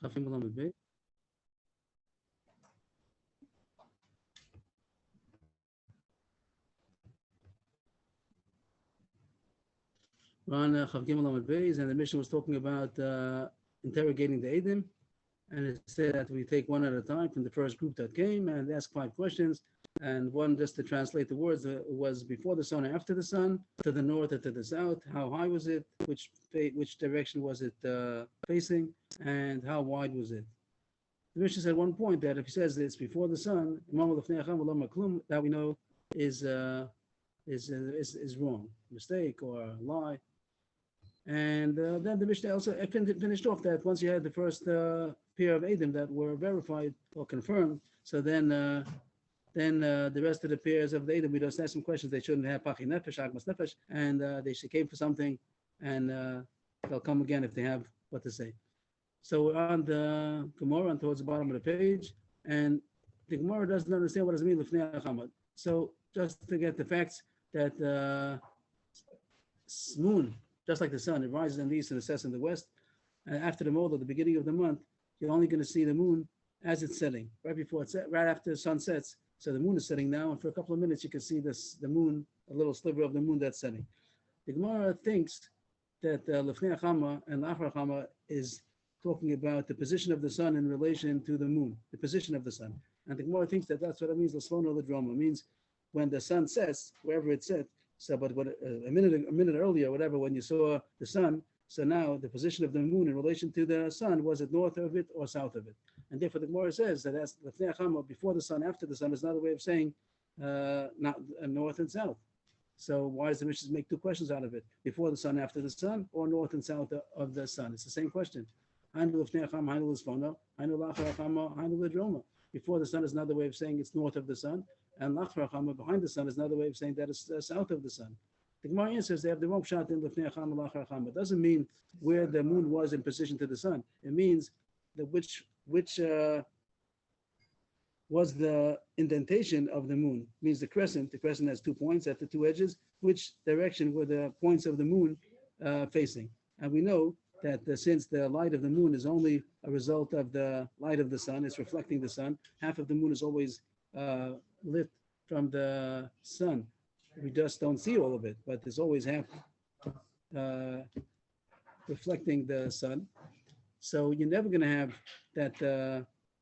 Chafim Lamed Beis. We're on Chav Gimel Lamed Beis, and the mission was talking about interrogating the Eidim. And it said that we take one at a time from the first group that came and ask 5 questions. And one, just to translate the words, was before the sun or after the sun, to the north or to the south, how high was it, which direction was it facing, and how wide was it. The Mishnah said at one point that if he says it's before the sun, that we know is wrong, mistake or lie. And then the Mishnah also finished off that once you had the first pair of Eidim that were verified or confirmed, so then the rest of the pairs of the Eidim, we just ask some questions. They shouldn't have Pachi Nefesh, Agmas Nefesh, and they came for something, and they'll come again if they have what to say. So we're on the Gemara, and towards the bottom of the page, and the Gemara doesn't understand what does it mean Lifnei Achamad. So just to get the facts that moon, just like the sun, it rises in the east and it sets in the west. And after the Moed, at the beginning of the month, you're only going to see the moon as it's setting, right before it's right after the sun sets. So the moon is setting now, and for a couple of minutes you can see the moon, a little sliver of the moon that's setting. The Gemara thinks that Lefnei Chama and Achar Chama is talking about the position of the sun in relation to the moon, the position of the sun. And the Gemara thinks that that's what it means. L'slono l'droma means when the sun sets, wherever it's set. So, but what, a minute earlier, whatever, when you saw the sun, so now the position of the moon in relation to the sun, was it north of it or south of it? And therefore the Gemara says that as Lefnei Chama, before the sun, after the sun, is another way of saying not north and south. So why does the Mishnah make 2 questions out of it? Before the sun, after the sun, or north and south of the sun? It's the same question. Before the sun is another way of saying it's north of the sun, and Lachar Chama, behind the sun, is another way of saying that it's south of the sun. The Gemara answers they have the wrong shot in Lefnei Chama, Lachar Chama. It doesn't mean where the moon was in position to the sun. It means that which was the indentation of the moon. It means the crescent. The crescent has 2 points at the 2 edges. Which direction were the points of the moon facing? And we know that since the light of the moon is only a result of the light of the sun, it's reflecting the sun. Half of the moon is always lit from the sun. We just don't see all of it, but there's always half reflecting the sun. So you're never going to have that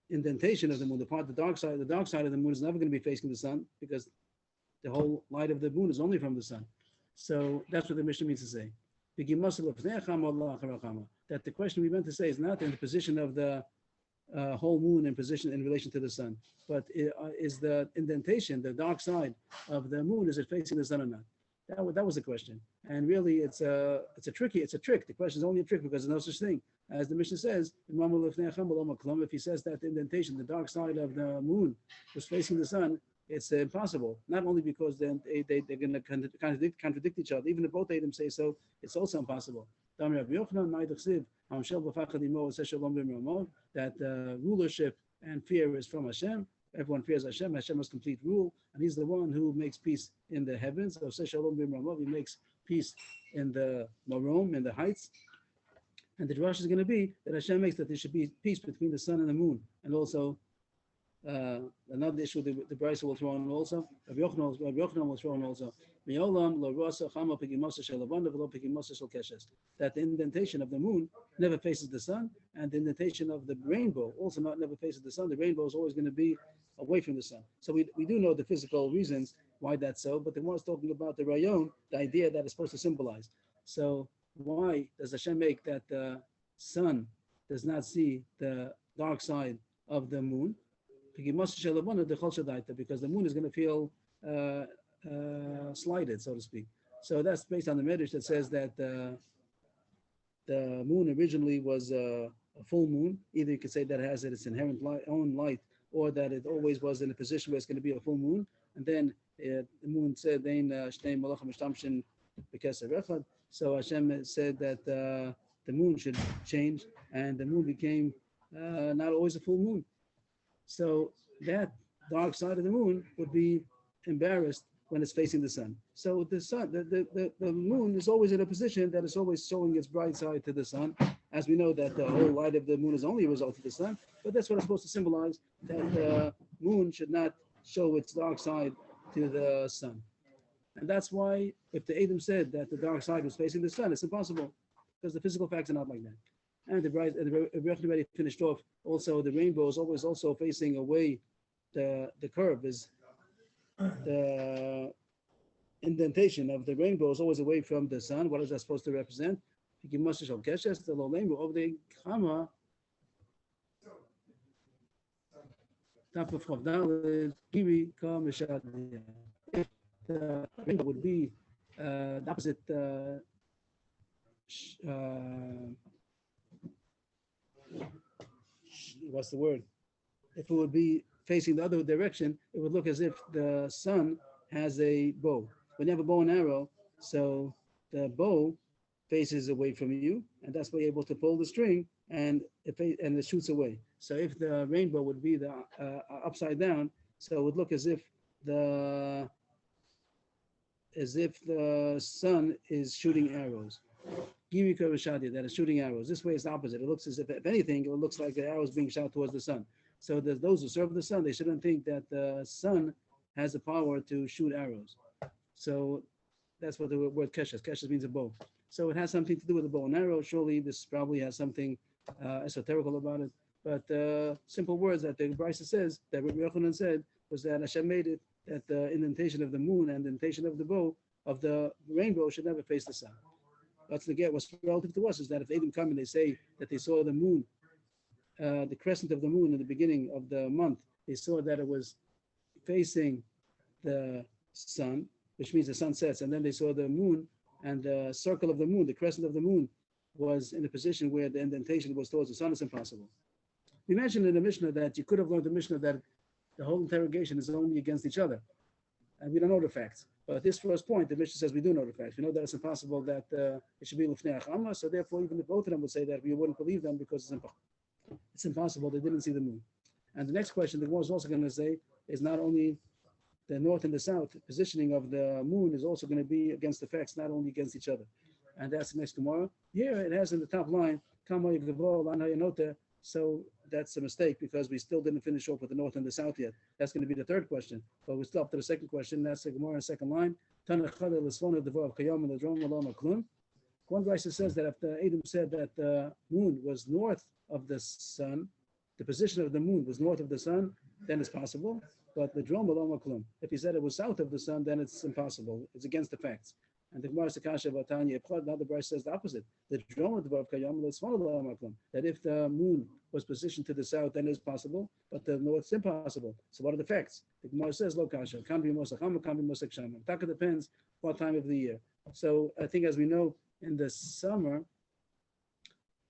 indentation of the moon. The dark side of the moon is never going to be facing the sun because the whole light of the moon is only from the sun. So that's what the Mishnah means to say. That the question we meant to say is not in the position of the whole moon in position in relation to the sun, but is the indentation, the dark side of the moon, is it facing the sun or not? That was the question. And really it's a trick. The question is only a trick because there's no such thing. As the Mishnah says, if he says that the indentation, the dark side of the moon was facing the sun, it's impossible. Not only because then they're going to contradict each other. Even if both of them say so, it's also impossible. That rulership and fear is from Hashem. Everyone fears Hashem. Hashem has complete rule, and He's the one who makes peace in the heavens. He makes peace in the marom, in the heights. And the drush is going to be that Hashem makes that there should be peace between the sun and the moon, and also another issue the Brisa will throw in also. Rabbi Yochanan will throw in also. That the indentation of the moon never faces the sun, and the indentation of the rainbow also never faces the sun. The rainbow is always going to be away from the sun. So we do know the physical reasons why that's so, but the one is talking about the rayon, the idea that it's supposed to symbolize. So why does Hashem make that the sun does not see the dark side of the moon? Because the moon is going to feel slighted, so to speak. So that's based on the Medrash that says that the moon originally was a full moon. Either you could say that it has its inherent own light, or that it always was in a position where it's going to be a full moon. And then the moon said, so Hashem said that the moon should change, and the moon became not always a full moon. So that dark side of the moon would be embarrassed when it's facing the sun. So the sun, the moon is always in a position that is always showing its bright side to the sun, as we know that the whole light of the moon is only a result of the sun. But that's what it's supposed to symbolize, that the moon should not show its dark side to the sun. And that's why if the Adam said that the dark side was facing the sun, it's impossible, because the physical facts are not like that. And the bright, we already finished off. Also, the rainbow is always also facing away. The curve is the indentation of the rainbow is always away from the sun. What is that supposed to represent? The low rainbow of the Chama. Top of Chavdal, Kiwi, if the rainbow would be the opposite. What's the word? If it would be facing the other direction, it would look as if the sun has a bow. When you have a bow and arrow, so the bow faces away from you, and that's why you're able to pull the string, and it shoots away. So if the rainbow would be the upside down, so it would look as if the sun is shooting arrows. That is shooting arrows. This way is the opposite. It looks as if anything, it looks like the arrows being shot towards the sun. So those who serve the sun, they shouldn't think that the sun has the power to shoot arrows. So that's what the word keshes. Keshes means a bow. So it has something to do with the bow and arrow. Surely this probably has something esoterical about it. But simple words that the Brisa says, that Rabbi Yochanan said, was that Hashem made it that the indentation of the moon and the indentation of the bow of the rainbow should never face the sun. What's relative to us is that if Adam come and they say that they saw the moon, the crescent of the moon in the beginning of the month, they saw that it was facing the sun, which means the sun sets, and then they saw the moon and the circle of the moon, the crescent of the moon, was in a position where the indentation was towards the sun. It's impossible. We mentioned in the Mishnah that you could have learned the Mishnah that the whole interrogation is only against each other, and we don't know the facts. But this first point, the Mishnah says we do know the facts. We know that it's impossible that it should be Lufnei Achama, so therefore even if both of them would say that, we wouldn't believe them because it's impossible. They didn't see the moon. And the next question the Gemara is also going to say is not only the north and the south, the positioning of the moon is also going to be against the facts, not only against each other. And that's the next Gemara. Here it has in the top line, Kama Yigdavo Lan Hayanota. So that's a mistake because we still didn't finish off with the north and the south yet. That's going to be the third question. But we're still up to the second question. That's the Gemara in the second line. One Brisa says that if the Adam said that the moon was north of the sun, the position of the moon was north of the sun, then it's possible. But the Drom Malama Klum, if he said it was south of the sun, then it's impossible. It's against the facts. And the Gemara Sakasha Vatanya, now the Brisa says the opposite. The Drom of the Kayam, that if the moon was positioned to the south, then it's possible, but the north is impossible. So what are the facts? The Gemara says Lo Kasha, can't be Mosacham, can't be Mosach Shama. Taka depends what time of the year. So I think as we know, in the summer,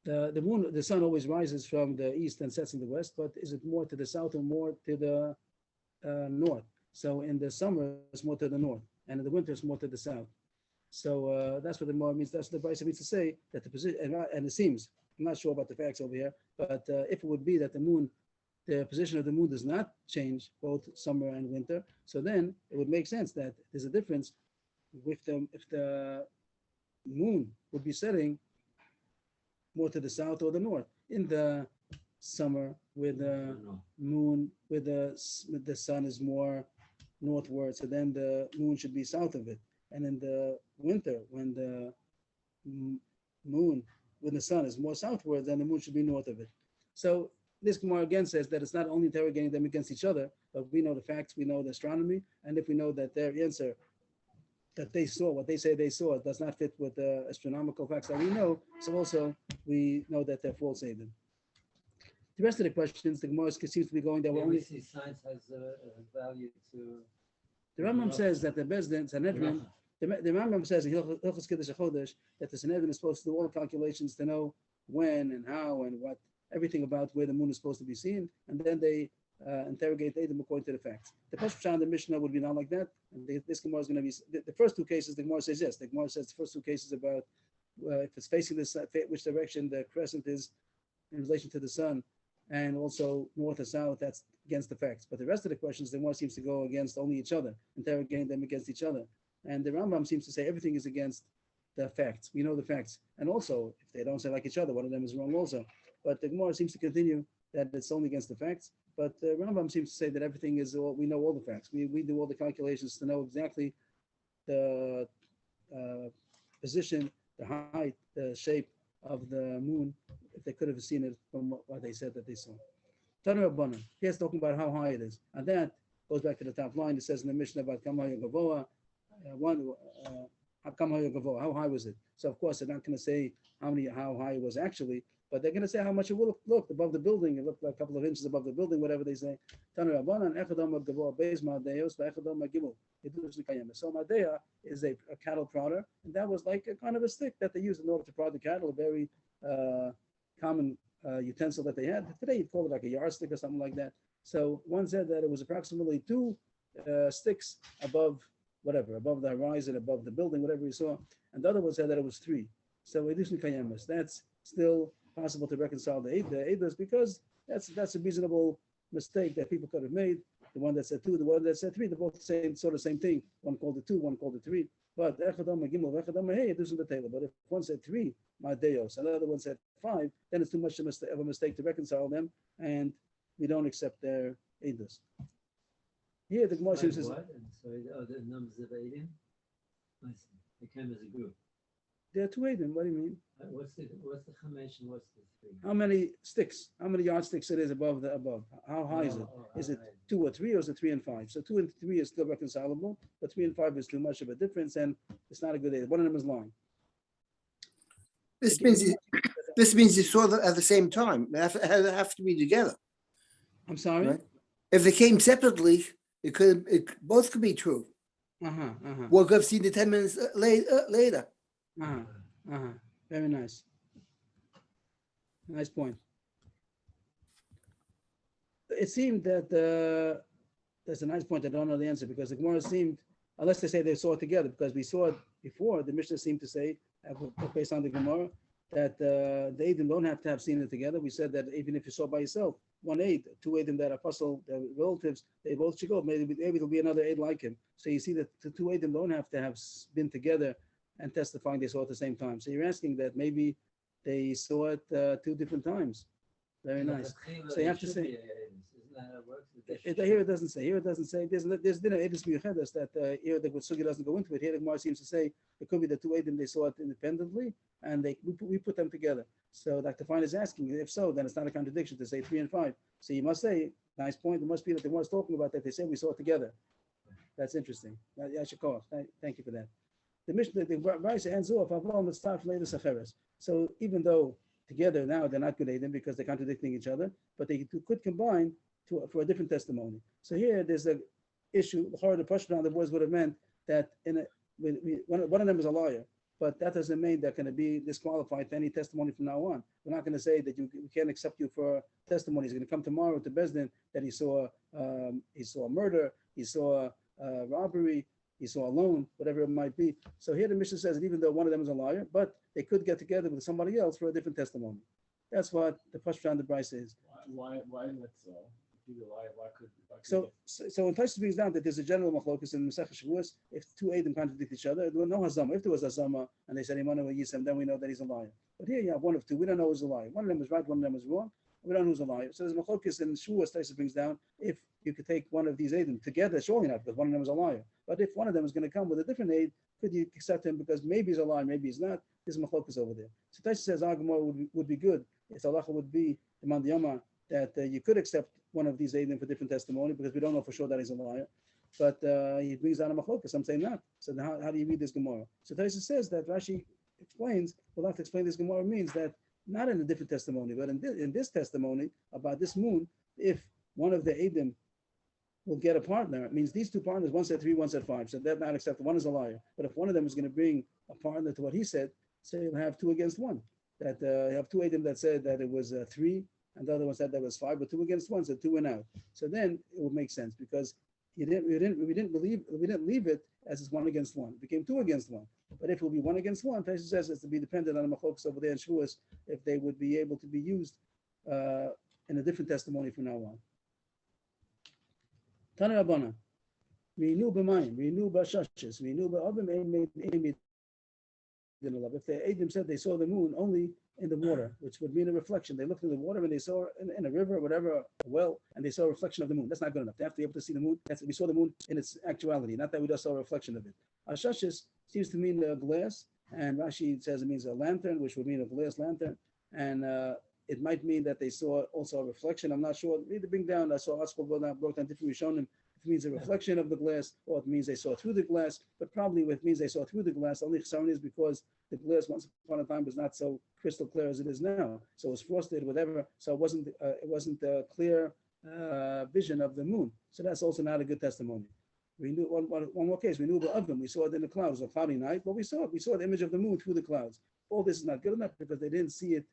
the sun always rises from the east and sets in the west, but is it more to the south or more to the north? So in the summer, it's more to the north, and in the winter, it's more to the south. So that's what the Gemara means. That's what the Brisa means to say that the position, and it seems, I'm not sure about the facts over here, but if it would be that the position of the moon does not change both summer and winter, so then it would make sense that there's a difference if the moon would be setting more to the south or the north. In the summer, where the moon, where the sun is more northward, so then the moon should be south of it. And in the winter, when the moon, when the sun is more southward, then the moon should be north of it. So this Gemara again says that it's not only interrogating them against each other, but we know the facts, we know the astronomy, and if we know that their answer that they saw, what they say they saw, does not fit with the astronomical facts that we know, so also we know that they're false Adam. The rest of the questions, the Gemara seems to be going that we're only... Science has a value to... The Rambam says that the Bezdin, Sanhedrin, the Rambam says in Hilchos Kiddush HaChodesh that the Sanhedrin is supposed to do all the calculations to know when and how and what, everything about where the moon is supposed to be seen, and then they interrogate Adam according to the facts. The Pesach and the Mishnah would be not like that, and this Gemara is going to be, the first two cases, the Gemara says yes. The Gemara says the first two cases about if it's facing which direction the crescent is in relation to the sun, and also north or south, that's against the facts. But the rest of the questions, the one seems to go against only each other, interrogating them against each other. And the Rambam seems to say everything is against the facts. We know the facts. And also, if they don't say like each other, one of them is wrong also. But the Gemara seems to continue that it's only against the facts. But Rambam seems to say that everything is, we know all the facts. We do all the calculations to know exactly the position, the height, the shape of the moon, if they could have seen it from what they said that they saw. Tanu Rabbanan, here's talking about how high it is. And that goes back to the top line. It says in the Mishnah about Kama Gavoa, how high was it? So of course they're not going to say how high it was actually, but they're going to say how much it looked above the building. It looked like a couple of inches above the building, whatever they say. So Madea is a cattle prodder, and that was like a kind of a stick that they used in order to prod the cattle, a very common utensil that they had. Today you'd call it like a yardstick or something like that. So one said that it was approximately 2 sticks above the horizon, above the building, whatever you saw. And the other one said that it was 3. So that's still possible to reconcile the Eidos, because that's a reasonable mistake that people could have made. The one that said 2, the one that said 3, they're both the same thing. One called it 2, one called it 3. But Echadam Gimel, Echadam Hey, it isn't the table. But if one said 3, Madeos, and the other one said 5, then it's too much of a mistake to reconcile them, and we don't accept their Eidos. Here the Gemara says, what? And so the numbers of Eidim? I see. They came as a group. there are 2 Eidim. What do you mean? What's the Chamesh and what's the 3? How many sticks? How many yardsticks it is above? How high is it? Is it 2 or 3, or is it 3 and 5? So 2 and 3 is still reconcilable, but 3 and 5 is too much of a difference, and it's not a good Eidim. One of them is lying. This means you saw them at the same time. They have to be together. I'm sorry? Right? If they came separately, both could be true. One could have seen it 10 minutes later. Very nice. Nice point. It seemed that that's a nice point. I don't know the answer, because the Gemara seemed, unless they say they saw it together, because we saw it before, the Mishnah seemed to say, based on the Gemara, that the Eidim don't have to have seen it together. We said that even if you saw by yourself, 1 Eid, 2 Eidim that are apostle, their relatives, they both should go. Maybe it'll be another Eid like him. So you see that the 2 Eidim don't have to have been together and testifying they saw it at the same time. So you're asking that maybe they saw it 2 different times. Very nice. So you have to say. Here it doesn't say. Here it doesn't say. There's Edis Miyuchedes that here the Sugi doesn't go into it. Here the Gemara seems to say it could be the 2 Eidim they saw it independently, and we put them together. So Dr. Fine is asking, if so, then it's not a contradiction to say 3 and 5. So you must say, nice point. It must be that the one's talking about that they say we saw it together. That's interesting. Yashikov. Thank you for that. The Mishnah, the Raisa ends off. So even though together now they're not good Eidim because they're contradicting each other, but they could combine for a different testimony. So here there's an issue. The Pashto on the boys would have meant that one of them is a liar, but that doesn't mean they're going to be disqualified to any testimony from now on. We're not going to say that we can't accept you for testimony. He's going to come tomorrow to Bezdin that he saw a murder, he saw a robbery, he saw a loan, whatever it might be. So here the Mishnah says that even though one of them is a liar, but they could get together with somebody else for a different testimony. That's what the Pashto on the Bryce is. Why not so? So when Taisus brings down that there's a general machlokus in Masechah Shavuos, if 2 Eidim contradict each other, there was no hazama. If there was hazama and they said Imanu Yisem, then we know that he's a liar. But here you have one of 2. We don't know who's a liar. One of them is right, one of them is wrong. We don't know who's a liar. So there's machlokus in Shavuos. Taisus brings down if you could take one of these Eidim together, surely not, because one of them is a liar. But if one of them is going to come with a different Eid, could you accept him because maybe he's a liar, maybe he's not? There's machlokus over there. So Taisus says Agamor would be good. Its halacha would be the mandiyama that you could accept one of these Eidim for different testimony because we don't know for sure that he's a liar. But he brings down a machlokas. Some say not. So how do you read this Gemara? So Taisus says that Rashi explains, we'll have to explain this Gemara means that not in a different testimony, but in this testimony about this moon, if one of the Eidim will get a partner, it means these 2 partners, one said 3, one said 5, so they're not accepted. One is a liar. But if one of them is going to bring a partner to what he said, say you'll have 2 against 1. That you have 2 Eidim that said that it was 3, and the other one said that was 5, but 2 against 1, so 2 went out. So then it would make sense because we didn't leave it as it's 1 against 1. It became 2 against 1. But if it will be 1 against 1, Taisus says it's to be dependent on the machlokas over there in Shavuos if they would be able to be used in a different testimony from now on. Tana Rabbana, Renew b'mayim, renew b'shashes, renew b'avim, if the Adim said they saw the moon only in the water, which would mean a reflection. They looked in the water and they saw in a river or whatever, a well, and they saw a reflection of the moon. That's not good enough. They have to be able to see the moon. We saw the moon in its actuality, not that we just saw a reflection of it. Ashashes seems to mean a glass, and Rashi says it means a lantern, which would mean a glass lantern. And it might mean that they saw also a reflection. I'm not sure. Read the bring down. I saw Askol brought down different Rishonim. It means a reflection of the glass, or it means they saw through the glass, but probably it means they saw through the glass. Only chsaron is because the glass once upon a time was not so crystal clear as it is now. So it was frosted, whatever. So it wasn't a clear vision of the moon. So that's also not a good testimony. We knew one more case. We knew of them. We saw it in the clouds. It was a cloudy night, but we saw it. We saw the image of the moon through the clouds. All this is not good enough because they didn't see it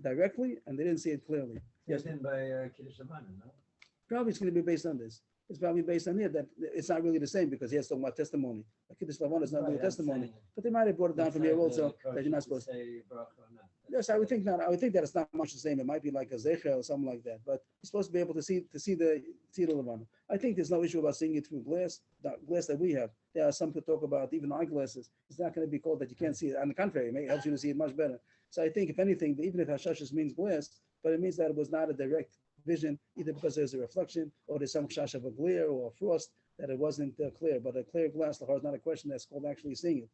directly and they didn't see it clearly. Yes, by Kiddush Havana, no? Probably it's going to be based on this. It's probably based on here that it's not really the same because he has talking about testimony. Kiddush Lavon is not really testimony, but they might have brought it down from here also that you're not supposed to say bracha or not. Yes, I would think not. I would think that it's not much the same. It might be like a zecher or something like that. But you're supposed to be able to see the Levana. I think there's no issue about seeing it through glass, the glass that we have. There are some who talk about even eyeglasses. It's not going to be called that you can't see it. On the contrary, it helps you to see it much better. So I think if anything, even if hashashes means glass, but it means that it was not a direct vision, either because there's a reflection or there's some chash of a glare or a frost that it wasn't clear. But a clear glass, is not a question that's called actually seeing it.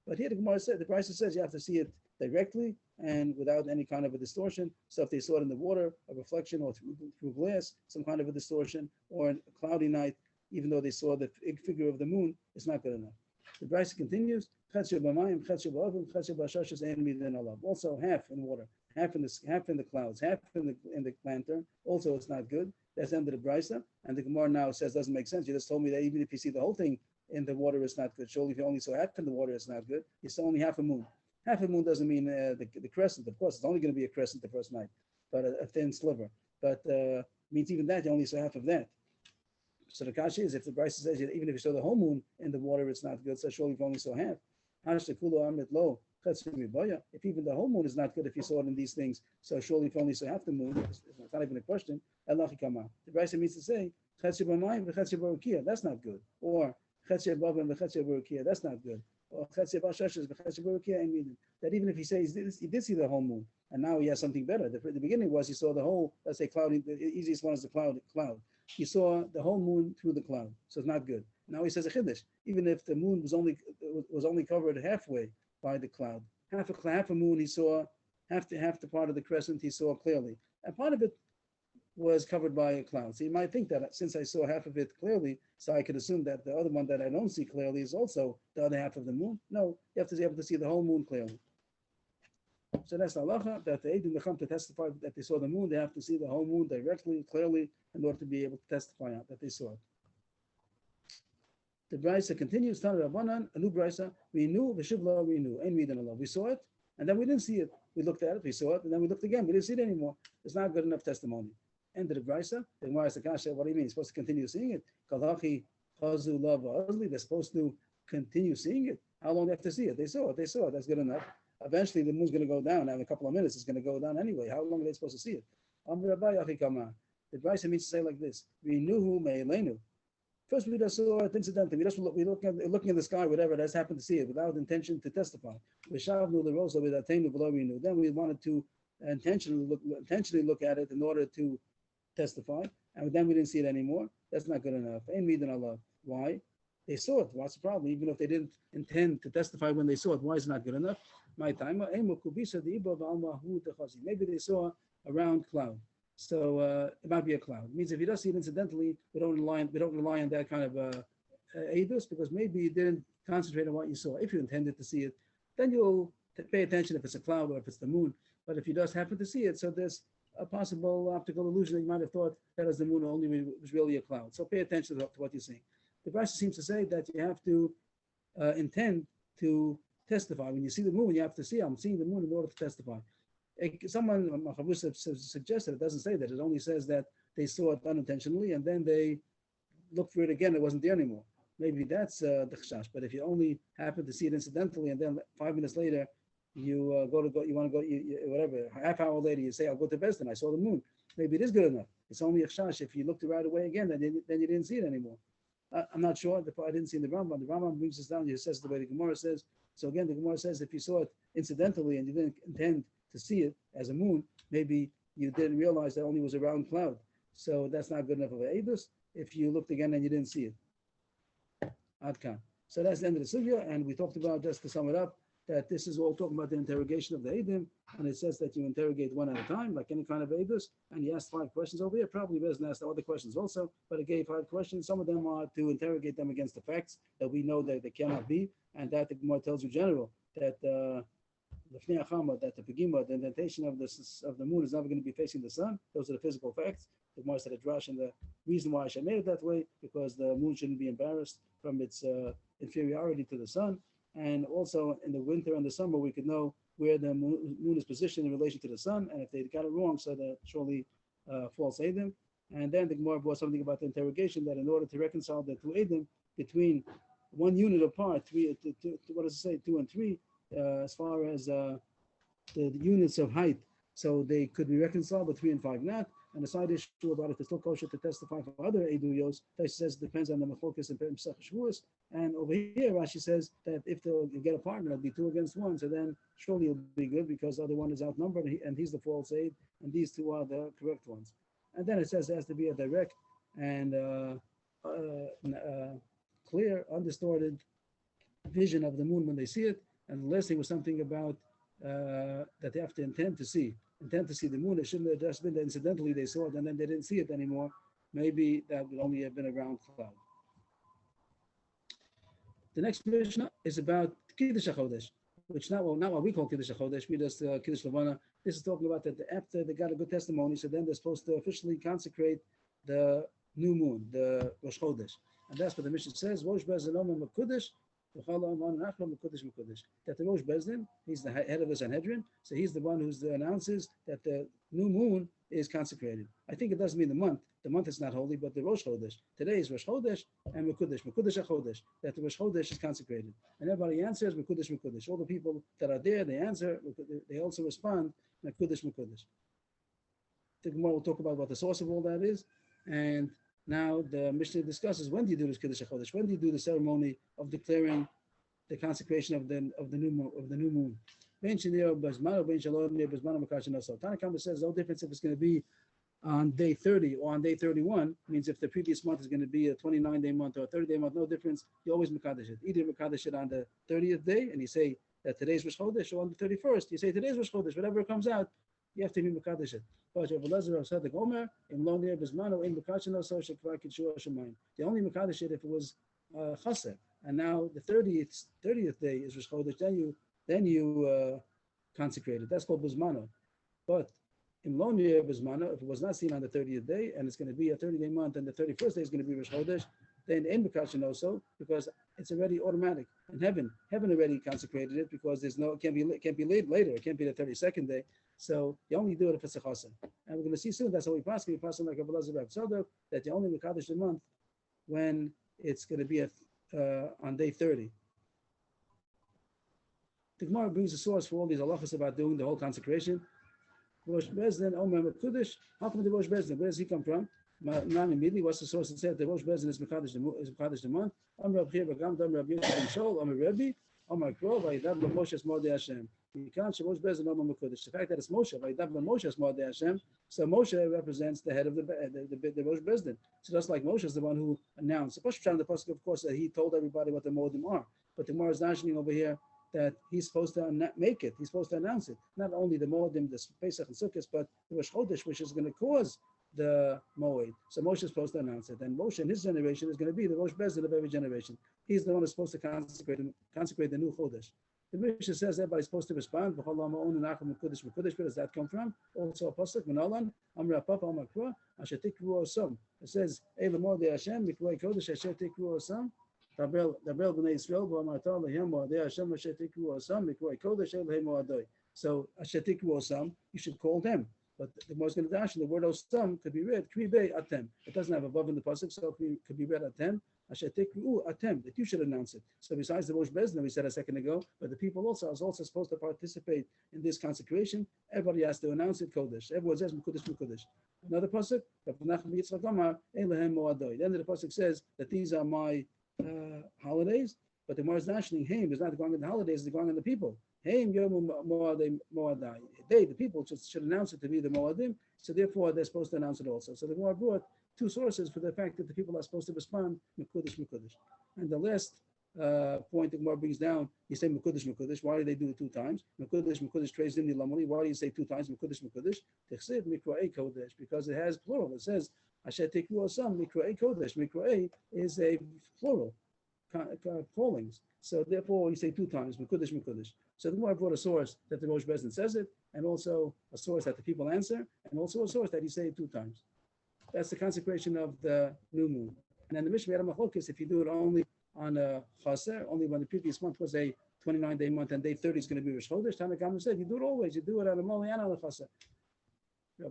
But here the Gemara said, the Brisa says you have to see it directly and without any kind of a distortion. So if they saw it in the water, a reflection, or through glass, some kind of a distortion, or a cloudy night, even though they saw the figure of the moon, it's not good enough. The Brisa continues, also half in water, half in the clouds, half in the lantern. Also, it's not good. That's the end of the Brisa. And the Gemara now says doesn't make sense. You just told me that even if you see the whole thing in the water, it's not good. Surely if you only saw half in the water, it's not good. You saw only half a moon. Half a moon doesn't mean the crescent. Of course, it's only going to be a crescent the first night, but a thin sliver. But means even that, you only saw half of that. So the kasha is, if the Brisa says even if you saw the whole moon in the water, it's not good. So surely if you only saw half. If even the whole moon is not good if you saw it in these things, so surely if you only saw half the moon, it's not even a question. The Brisa means to say, that's not good. Or that's not good. Or that even if he says he did see the whole moon, and now he has something better. The beginning was he saw the whole, let's say cloudy, the easiest one is the cloud. He saw the whole moon through the cloud, so it's not good. Now he says a chiddush, even if the moon was only covered halfway by the cloud, half a moon he saw, half the part of the crescent he saw clearly, and part of it was covered by a cloud. So you might think that since I saw half of it clearly, so I could assume that the other one that I don't see clearly is also the other half of the moon. No, you have to be able to see the whole moon clearly. So that's the halacha, that the Eidim come to testify that they saw the moon, they have to see the whole moon directly, clearly, in order to be able to testify that they saw it. The Brisa continues, Tana Rabbanan, a new Brisa, we knew, V'shivla, we knew, Ein Midan Allah. We saw it, and then we didn't see it. We looked at it, we saw it, and then we looked again, we didn't see it anymore. It's not good enough testimony. End of the Brisa, the Gemara asks the kasha, what do you mean? You're supposed to continue seeing it? Kalachi, Chazu, Lava, Azli, they're supposed to continue seeing it. How long do they have to see it? They saw it, that's good enough. Eventually the moon's going to go down, and in a couple of minutes it's going to go down anyway. How long are they supposed to see it? The Brisa means to say like this, we knew who me'elenu. First, we just saw it incidentally. We looking at the sky, whatever. That's happened to see it without intention to testify. Then we wanted to intentionally look at it in order to testify, and then we didn't see it anymore. That's not good enough. Why? They saw it. What's the problem? Even if they didn't intend to testify when they saw it, why is it not good enough? My time. Maybe they saw a round cloud. So it might be a cloud. It means if you don't see it incidentally, we don't rely on that kind of edus, because maybe you didn't concentrate on what you saw. If you intended to see it, then you'll pay attention if it's a cloud or if it's the moon. But if you just happen to see it, so there's a possible optical illusion that you might have thought that was the moon, only was really a cloud. So pay attention to what you're seeing. The Brisa seems to say that you have to intend to testify. When you see the moon, you have to see, I'm seeing the moon in order to testify. Someone suggested it doesn't say that. It only says that they saw it unintentionally and then they looked for it again. It wasn't there anymore. Maybe that's the chashash. But if you only happen to see it incidentally and then 5 minutes later you you want to go, whatever, a half hour later, you say, I'll go to Besdin, I saw the moon. Maybe it is good enough. It's only a chash. If you looked right away again, then you didn't see it anymore. I'm not sure. I didn't see in the Rambam. The Rambam brings this down. He says the way the Gemara says. So again, the Gemara says if you saw it incidentally and you didn't intend to see it as a moon, maybe you didn't realize that only was a round cloud. So that's not good enough of an edus. If you looked again and you didn't see it. Adkan. So that's the end of the sugya. And we talked about, just to sum it up, that this is all talking about the interrogation of the Eidim, and it says that you interrogate one at a time, like any kind of Eidus, and he asked 5 questions over here. Probably doesn't ask the other questions also, but it gave 5 questions. Some of them are to interrogate them against the facts that we know that they cannot be, and that the Gemara tells you general that the Pnei that the Pegima, the indentation of the moon is never going to be facing the sun. Those are the physical facts. The Gemara said a drash, and the reason why I made it that way, because the moon shouldn't be embarrassed from its inferiority to the sun. And also in the winter and the summer, we could know where the moon is positioned in relation to the sun. And if they got it wrong, so that surely false Eidim. And then the Gemara brought something about the interrogation, that in order to reconcile the 2 Eidim between 1 unit apart, 3, what does it say, 2 and 3, as far as the units of height. So they could be reconciled, but 3 and 5 not. And the side issue about if it's still kosher to testify for other Eiduyos, Taisha says it depends on the Machlokas and Pesach Shavuos. And over here, Rashi says that if they'll get a partner, it'll be 2 against 1. So then surely it'll be good because the other one is outnumbered and he's the false aid, and these 2 are the correct ones. And then it says it has to be a direct and clear, undistorted vision of the moon when they see it. And the last thing was something about that they have to intend to see the moon. It shouldn't have just been that incidentally they saw it and then they didn't see it anymore. Maybe that would only have been a round cloud. The next Mishnah is about Kiddush HaChodesh, which not what we call Kiddush HaChodesh, we just Kiddush Levana. This is talking about that after they got a good testimony, so then they're supposed to officially consecrate the new moon, the Rosh Chodesh. And that's what the Mishnah says, Rosh Bezdin Omer Mekudesh, that the Rosh Bezdin, he's the head of the Sanhedrin, so he's the one who announces that the new moon is consecrated. I think it doesn't mean the month. The month is not holy, but the Rosh Chodesh. Today is Rosh Chodesh and Mekudesh HaChodesh, that the Rosh Chodesh is consecrated. And everybody answers Mekudesh. All the people that are there, they answer, they also respond, Mekudesh. The Gemara will talk about what the source of all that is. And now the Mishnah discusses, when do you do this Kiddush HaChodesh? When do you do the ceremony of declaring the consecration of the new moon? Tanakh says no difference if it's going to be on day 30 or on day 31. Means if the previous month is going to be a 29-day month or a 30-day month, no difference. You always Mekadesh it. Either Mekadesh it on the 30th day and you say that today's Rosh Chodesh, or on the 31st you say today's Rosh Chodesh. Whatever comes out, you have to be Mekadesh it. The only Mekadesh if it was Chaser, and now the 30th day is Rosh Chodesh, then you consecrate it. That's called Bizmano. But in Lonia Bizmano, if it was not seen on the 30th day and it's going to be a 30-day month and the 31st day is going to be Rosh Chodesh, then in Mekashin also, because it's already automatic. In heaven already consecrated it because it can't be late later. It can't be the 32nd day. So you only do it if it's a chassan. And we're going to see soon, that's how we pass. We pass like Rabbi Elazar Tzadok, that you only Mekadesh the month when it's going to be on day 30. The Gemara brings a source for all these halachas about doing the whole consecration. Rosh Bezdin, Omer Mekudesh. How come the Rosh Bezdin? Where does he come from? Not immediately. What's the source that said the Rosh Bezdin is Mekadesh the month? Omer Reb Chia Bagam, Omer Reb Yosef Ben Shol, Omer Rebbe, Omer Krov, Vayidav Moshe Mordei Hashem. You can't say Rosh Bezdin Omer Mekudesh. The fact that it's Moshe, Vayidav Moshe Mordei Hashem. So Moshe represents the head of the Rosh Bezdin. So just like Moshe is the one who announced. The Pasuk, of course, that he told everybody what the Moedim are. But the Gemara is mentioning over here that he's supposed to make it. He's supposed to announce it. Not only the Moedim, the Pesach and Sukkot, but the Rosh Chodesh, which is going to cause the Moed. So Moshe is supposed to announce it. And Moshe in his generation is going to be the Rosh Bezdin of every generation. He's the one who's supposed to consecrate the new Chodesh. The Mishnah says everybody's supposed to respond. Where does that come from? Also a pasuk, Menolan, Amra Papa, Amra Kra, Asher Tikru Osam. It says, Eila Mordei Hashem, Mikwei Kodesh, Asher Tikru Osam. Dabel B'nei Yisrael, B'amarta Lehem Mordei Hashem, Asher Tikru Osam, Mikwei Kodesh, Elohim Mordei. So Asher Tikru Osam, you should call them. But the Gemara is going to dash, and the word Osam could be read Kribe Atem. It doesn't have a vav in the pasuk, so it could be read Atem. that you should announce it. So besides the Rosh Bezdin we said a second ago, but the people also are also supposed to participate in this consecration. Everybody has to announce it Kodesh. Everyone says Mekudesh Mekudesh. Another pasuk, the end of the pasuk says that these are my holidays, but the Gemara is mentioning Haim is not going on the holidays, it's going on the people. Haim Yom Moadai. They, the people, should announce it to be the Moadim, so therefore they're supposed to announce it also. So the Gemara brought two sources for the fact that the people are supposed to respond Mekudesh Mekudesh. And the last point the Gemara brings down, you say Mekudesh Mekudesh. Why do they do it two times? Mekudesh Mekudesh trades in the Lamali. Why do you say two times Mekudesh Mekudesh? Techsiv Mikra'e Kodesh, because it has plural. It says Asher Tikru Osam Mikra'e Kodesh. Mikra'e is a plural callings. So therefore you say two times Mekudesh Mekudesh. So the Gemara brought a source that the Rosh Bezdin says it, and also a source that the people answer, and also a source that you say it two times. That's the consecration of the new moon. And then the Mishnah had a machlokes if you do it only on a chaser, only when the previous month was a 29-day month and day 30 is going to be Rosh Chodesh. Tanna Kamma said you do it always. You do it on a moli and on a chaser. So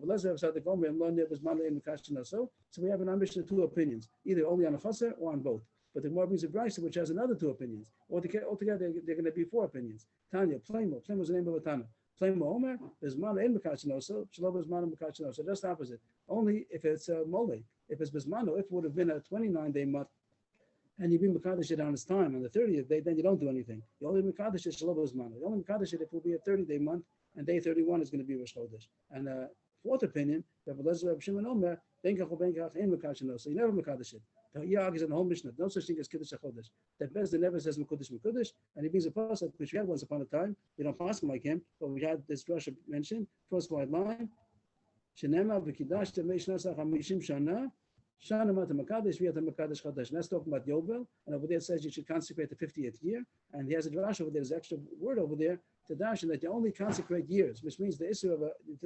we have an Mishnah two opinions, either only on a chaser or on both. But the Gemara brings a brisa which has another two opinions. Altogether, they're going to be four opinions. Tanya, Plamo. Plamo is the name of a Tana. Plamo Omer, there's mana in Mekachinoso, Shaloba is mana Mekachinoso. Just opposite. Only if it's a mole. If it's Bismano, if it would have been a 29-day month, and you bring Mekadosh it on its time, on the 30th day, then you don't do anything. You only Mekadosh it Shaloba is mana. You only Mekadosh it if it will be a 30-day month, and day 31 is going to be Rosh Chodesh. And fourth opinion, Rabbi Elazar Rabbi Shimon Omer, Benkach or Benkach in Mekachinoso. You never Mekadosh it. He argues in the whole Mishnah, no such thing as Kiddush HaChodesh. That Bezdin never says Mekudesh Mekudesh, and he brings a pasuk which we had once upon a time. We don't pass him like him, but we had this drasha mentioned. First white line, Shenema v'Kiddush Temei Shnasach HaMishim Shana, Shana Mata Mekadesh V'Yata Mekadesh Chodesh. And that's talking about Yovel, and over there it says you should consecrate the 50th year. And he has a drasha over there. There's an extra word over there to dash, that you only consecrate years, which means the issue of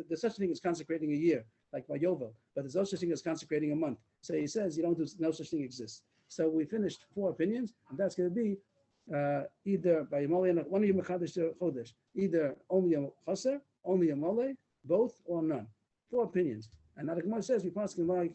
there's such a thing as consecrating a year, like by Yovel, but there's no such thing as consecrating a month. So he says you don't do, no such thing exists. So we finished four opinions, and that's going to be either by Yamali, one of you Mekadesh Chodesh, either only a Chaser, only a Mole, both or none. Four opinions. And now the Gemara says we pass him like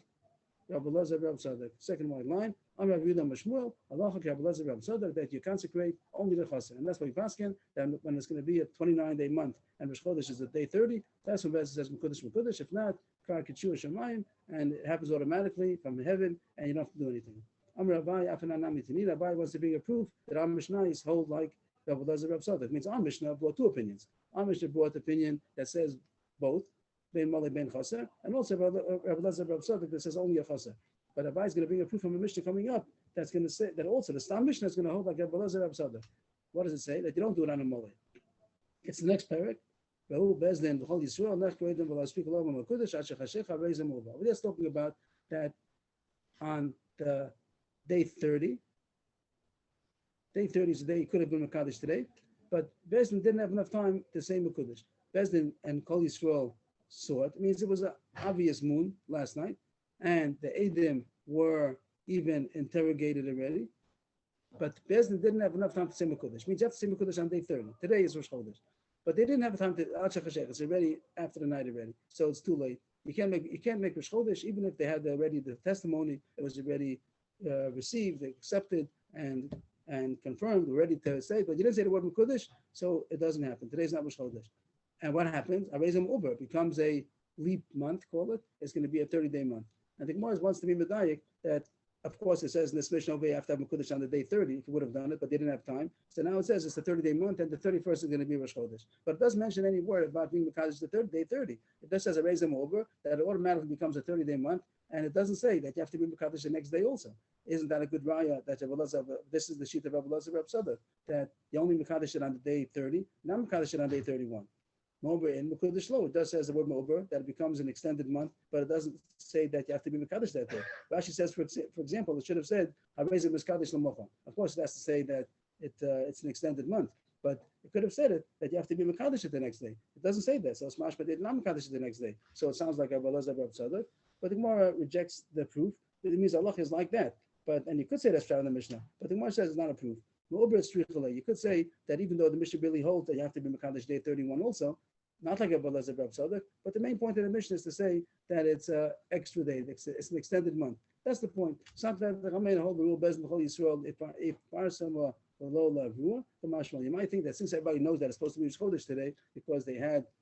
Rabbi Elazar Rabbi Tzadok. Second white line, Amar Rabbi Yehuda Mashmuel, Halacha Rabbi Elazar Rabbi Tzadok, that you consecrate only the Chaser. And that's why we pass him, that when it's going to be a 29-day month and Rosh Chodesh is at day 30, that's when Bezin says Mekudesh Mekudesh. If not, Kar Kitshua Shemayim, and it happens automatically from heaven, and you don't have to do anything. Amar Abai Afananami Tanina. Abai wants to bring a proof that our Mishnah is hold like Rabbi Elazar Rabbi Tzadok. It means our Mishnah brought two opinions. Our Mishnah brought opinion that says both, Ben Male Ben Chaser, and also Rabbi Elazar Rabbi Tzadok that says only a Chaser. But Abai is going to bring a proof from a Mishnah coming up that's going to say that also the Stam Mishnah is going to hold like Rabbi Elazar Rabbi Tzadok. What does it say? That you don't do it on a Mole. It's the next parak. We're just talking about that on the day 30. Day 30 is the day he could have been Mekadosh today, but Bezdin didn't have enough time to say Mekudesh. Bezdin and Kol Yisrael saw it. It means it was an obvious moon last night, and the Eidim were even interrogated already, but Bezdin didn't have enough time to say Mekudesh. It means you have to say Mekudesh on day 30. Today is Rosh Chodesh. But they didn't have time to it's already after the night already, so it's too late. You can't make Rosh Chodesh even if they had already the testimony. It was already received, accepted, and confirmed. We're ready to say, but you didn't say the word Mekudesh, so it doesn't happen. Today's not Rosh Chodesh. And what happens? Arezim Uber becomes a leap month. Call it. It's going to be a 30-day month. And the Gemara wants to be medayik that. Of course, it says in this Mishnah over you have to have Mekudesh on the day 30 if you would have done it, but they didn't have time. So now it says it's a 30-day month, and the 31st is going to be Rosh Chodesh. But it doesn't mention any word about being Mekadosh the day 30. It just says a raise them over, that it automatically becomes a 30-day month, and it doesn't say that you have to be Mekadosh the next day also. Isn't that a good raya that this is the sheet of Rabbi Elazar Rabbi Tzadok, that you only Mekadosh it on the day 30, not Mekadosh it on day 31. Mober in Mekudesh Lo, it does says the word Mober, that it becomes an extended month, but it doesn't say that you have to be Mekadosh that day. Rashi says, for example, it should have said, Hareze Miskadosh L'mocha. Of course, it has to say that it's an extended month, but it could have said it, that you have to be Mekadosh it the next day. It doesn't say that, so it's mashma did not Mekadosh it the next day. So it sounds like Rabbi Elazar Rabbi Tzadok, but the Gemara rejects the proof. It means Allah is like that. And you could say that's found in the Mishnah, but the Gemara says it's not a proof. You could say that even though the Mishnah really holds that you have to be Mekadosh day 31 also, not like Rabbi Elazar Rabbi Tzadok, but the main point of the Mishnah is to say that it's an extra day, it's an extended month. That's the point. Sometimes the Chamein hold the rule based on the Holy Yisrael. If Parsam or you might think that since everybody knows that it's supposed to be Chodesh today because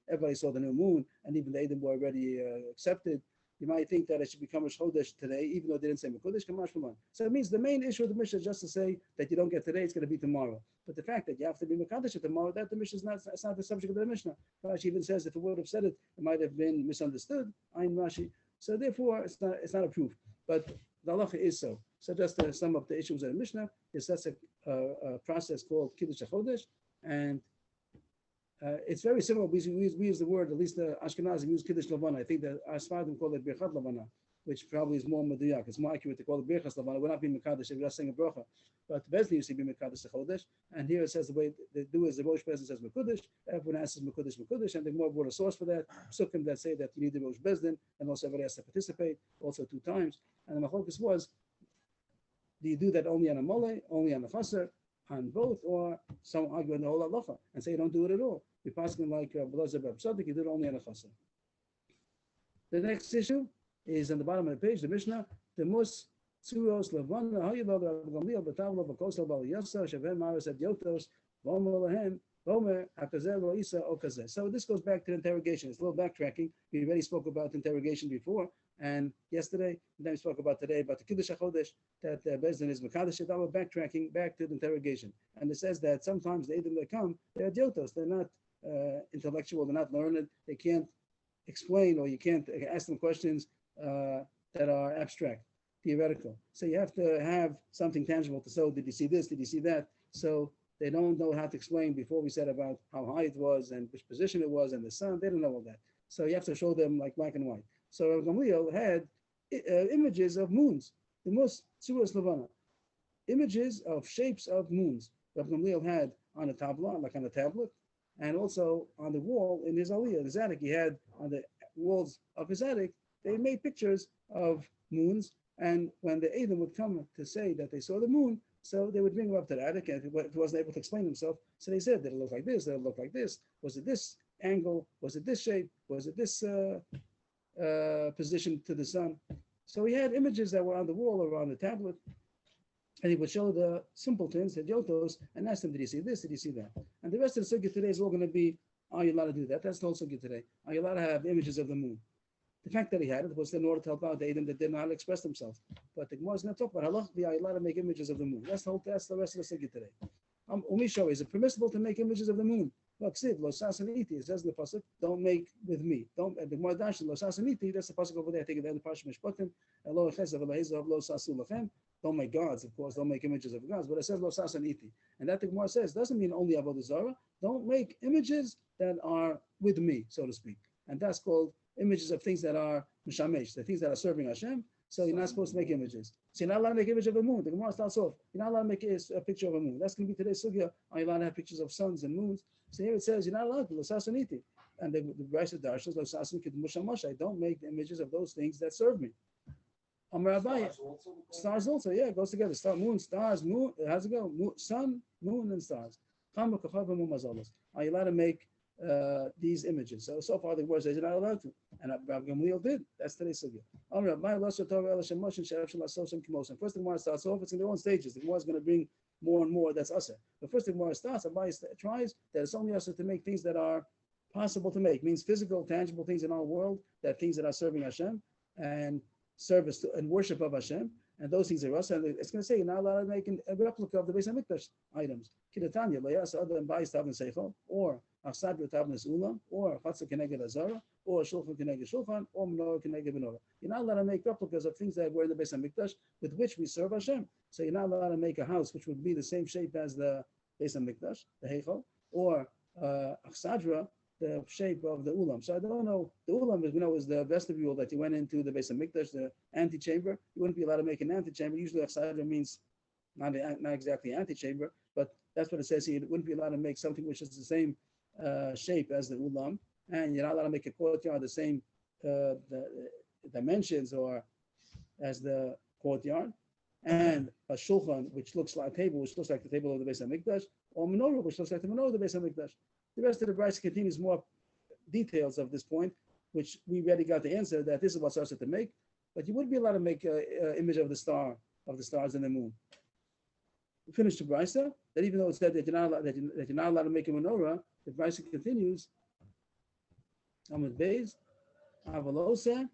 everybody saw the new moon and even the Edom were already accepted, you might think that it should become a Chodesh today, even though they didn't say Mekudesh, Kamash Malan. So it means the main issue of the Mishnah is just to say that you don't get today, it's going to be tomorrow. But the fact that you have to be Mekadesh tomorrow, that the Mishnah is not the subject of the Mishnah. Rashi even says if it would have said it, it might have been misunderstood. Ayin Rashi. So therefore, it's not a proof. But the halacha is so. So just to sum up the issues of the Mishnah, is that's a process called Kiddush HaChodesh, and it's very similar. We use the word, at least the Ashkenazim use Kiddush Lavana. I think that our Sfardim call it Birchat Lavana, which probably is more Meduyak. It's more accurate to call it Birchas Lavana. We're not being Mekadesh, we're just saying a bracha. But Bezdin used to be Mekadesh HaChodesh, and here it says the way they do is the Rosh Bezdin says Mekudesh, everyone answers Mekudesh, and the more brought a source for that. Psukim that say that you need the Rosh Bezdin, and also everybody has to participate, also 2 times. And the Machlokes was, do you do that only on a mole, only on a chaser, on both, or some argue in the whole halacha and say you don't do it at all? You're passing like Blazer Bab Sadik, you do it only on a chaser. The next issue is on the bottom of the page, the Mishnah, the Mus Tzuros Levana, how you know the Gamliel, the Tavla, the Kosel, the Yasa, Shavem Maris at Yotos, Vomer Lahem, Vomer, Akazer, Isa, Okazer. So this goes back to the interrogation. It's a little backtracking. We already spoke about interrogation before. And yesterday, and then we spoke about today about the Kiddush HaChodesh, that Bezdin is Mekadesh. That we're backtracking back to the interrogation. And it says that sometimes the Edom that come, they're idiotos. They're not intellectual, they're not learned. They can't explain, or you can't ask them questions that are abstract, theoretical. So you have to have something tangible to say, did you see this? Did you see that? So they don't know how to explain. Before we said about how high it was and which position it was and the sun, they don't know all that. So you have to show them like black and white. So Gamliel had images of moons, the most Tzuros Levana, images of shapes of moons. Rav Gamliel had on a tabla, like on a tablet, and also on the wall in his aliyah, his attic. He had on the walls of his attic, they made pictures of moons. And when the Edom would come to say that they saw the moon, so they would bring him up to the attic, and if he wasn't able to explain himself, so they said, did it look like this? Did it look like this? Was it this angle? Was it this shape? Was it this position to the sun? So he had images that were on the wall or on the tablet, and he would show the simpletons, the yotos, and ask them, did you see this? Did you see that? And the rest of the sugya today is all going to be, are you allowed to do that? That's the whole sugya today. Are you allowed to have images of the moon? The fact that he had it was in order to help out the Edom that didn't know how to express themselves. But the Gemara is going to talk about halachically, are you allowed to make images of the moon? That's the rest of the sugya today. Umisho, is it permissible to make images of the moon? Look, Sid, Lo Sasaniti, it says in the pasuk, don't make with me. Don't, the Gemara Dash, Lo Sasaniti, that's the pasuk over there. I think at the end of Parsha Mishpatim, Lo Echesav, Lo Hezav, Lo Sasu Lachem. Don't make gods, of course, don't make images of gods, but it says Lo Sasaniti. And that the Gemara says, doesn't mean only Avodah Zarah. Don't make images that are with me, so to speak. And that's called images of things that are Mishamesh, the things that are serving Hashem. So you're not supposed to make images. So you're not allowed to make an image of a moon. The Gemara starts off, you're not allowed to make a picture of a moon. That's going to be today's sugya. Are you allowed to have pictures of suns and moons? So here it says, you're not allowed to, Losasaniti. And the Brisa Darshas, Losasaniti, Mushamashai, don't make the images of those things that serve me. Amar Abaye, stars also, yeah, it goes together. Star, moon, stars, moon, how's it go? Moon, sun, moon, and stars. Are you allowed to make these images? So far the word says you're not allowed to. And Rav Gamliel did. That's today's sugya. First the Gemara starts off, it's in their own stages. The Gemara is going to bring more and more that's usher. But first the Gemara starts, Abaye tries that it's only usher to make things that are possible to make, means physical, tangible things in our world, that things that are serving Hashem and service to, and worship of Hashem. And those things are us, and it's going to say you're not allowed to make a replica of the Beis HaMikdash items. Kidatanya, Layasa Adam Bais Tavn Seichel, or Achsadra Tavn Ulam, or Chatza Keneged Azara, or Shulchan Keneged Shulchan, or Menorah Keneged Menorah. You're not allowed to make replicas of things that were in the Beis HaMikdash with which we serve Hashem. So you're not allowed to make a house which would be the same shape as the Beis HaMikdash, the Heichel, or Achsadra, the shape of the ulam. So I don't know, the ulam, as we know, is the vestibule that you went into the Beis HaMikdash, the antechamber. You wouldn't be allowed to make an antechamber. Usually achsadra means not exactly antechamber, but that's what it says here. You wouldn't be allowed to make something which is the same shape as the ulam, and you're not allowed to make a courtyard the same the dimensions or as the courtyard, and a shulchan which looks like a table, which looks like the table of the Beis HaMikdash, or menorah which looks like the menorah of the Beis HaMikdash. The rest of the Brisa continues more details of this point, which we already got the answer that this is what's also to make. but you would be allowed to make an image of the stars and the moon. We finished the brisa that even though it said that you're not allowed to make a menorah, the brisa continues. Amud Beis, Avalosa,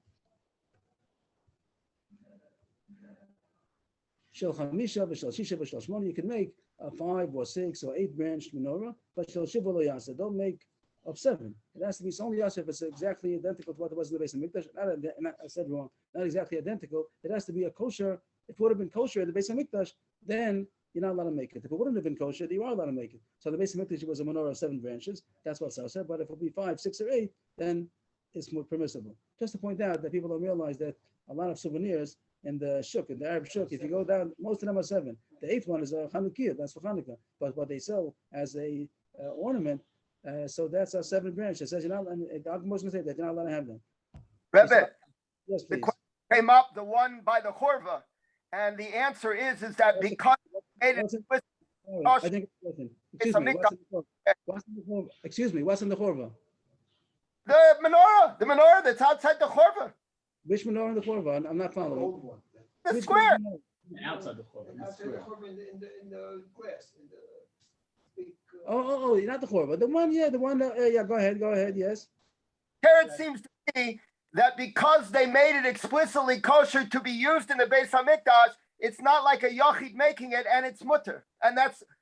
Shel Chamisha, V'Shel Shisha, V'Shel Shmona. You can make a 5 or 6 or 8 branched menorah, but Shel Shiva Lo Yasa. Don't make of 7. It has to be only Yasa if it's exactly identical to what it was in the Beis Hamikdash. I said wrong. Not exactly identical. It has to be a kosher. If it would have been kosher in the Beis Hamikdash, then you're not allowed to make it. If it wouldn't have been kosher, you are allowed to make it. So the Beis Hamikdash was a menorah of 7 branches. That's what Sal said. But if it would be 5, 6, or 8, then it's more permissible. Just to point out that people don't realize that a lot of souvenirs in the shuk, in the Arab shuk, if you go down, most of them are 7. The 8th one is a Chanukiah, that's for Hanukkah. But what they sell as a ornament, so that's a 7 branch. It says you're not. The Alchemist going to say that you're not allowed to have them. Rebbe, Yes, the please. question came up, the one by the Chorva, and the answer is that because it made it with I think. Listen, excuse me. What's in the Chorva? the menorah that's outside the Chorva, Which menorah in the Chorva? I'm not following. the Which square. menorah? Outside the court. In the glass, in the big. Oh, not the Chorva. The one, yeah, go ahead, yes. Here it seems to be that because they made it explicitly kosher to be used in the Beis Hamikdash, it's not like a yachid making it, and it's mutter.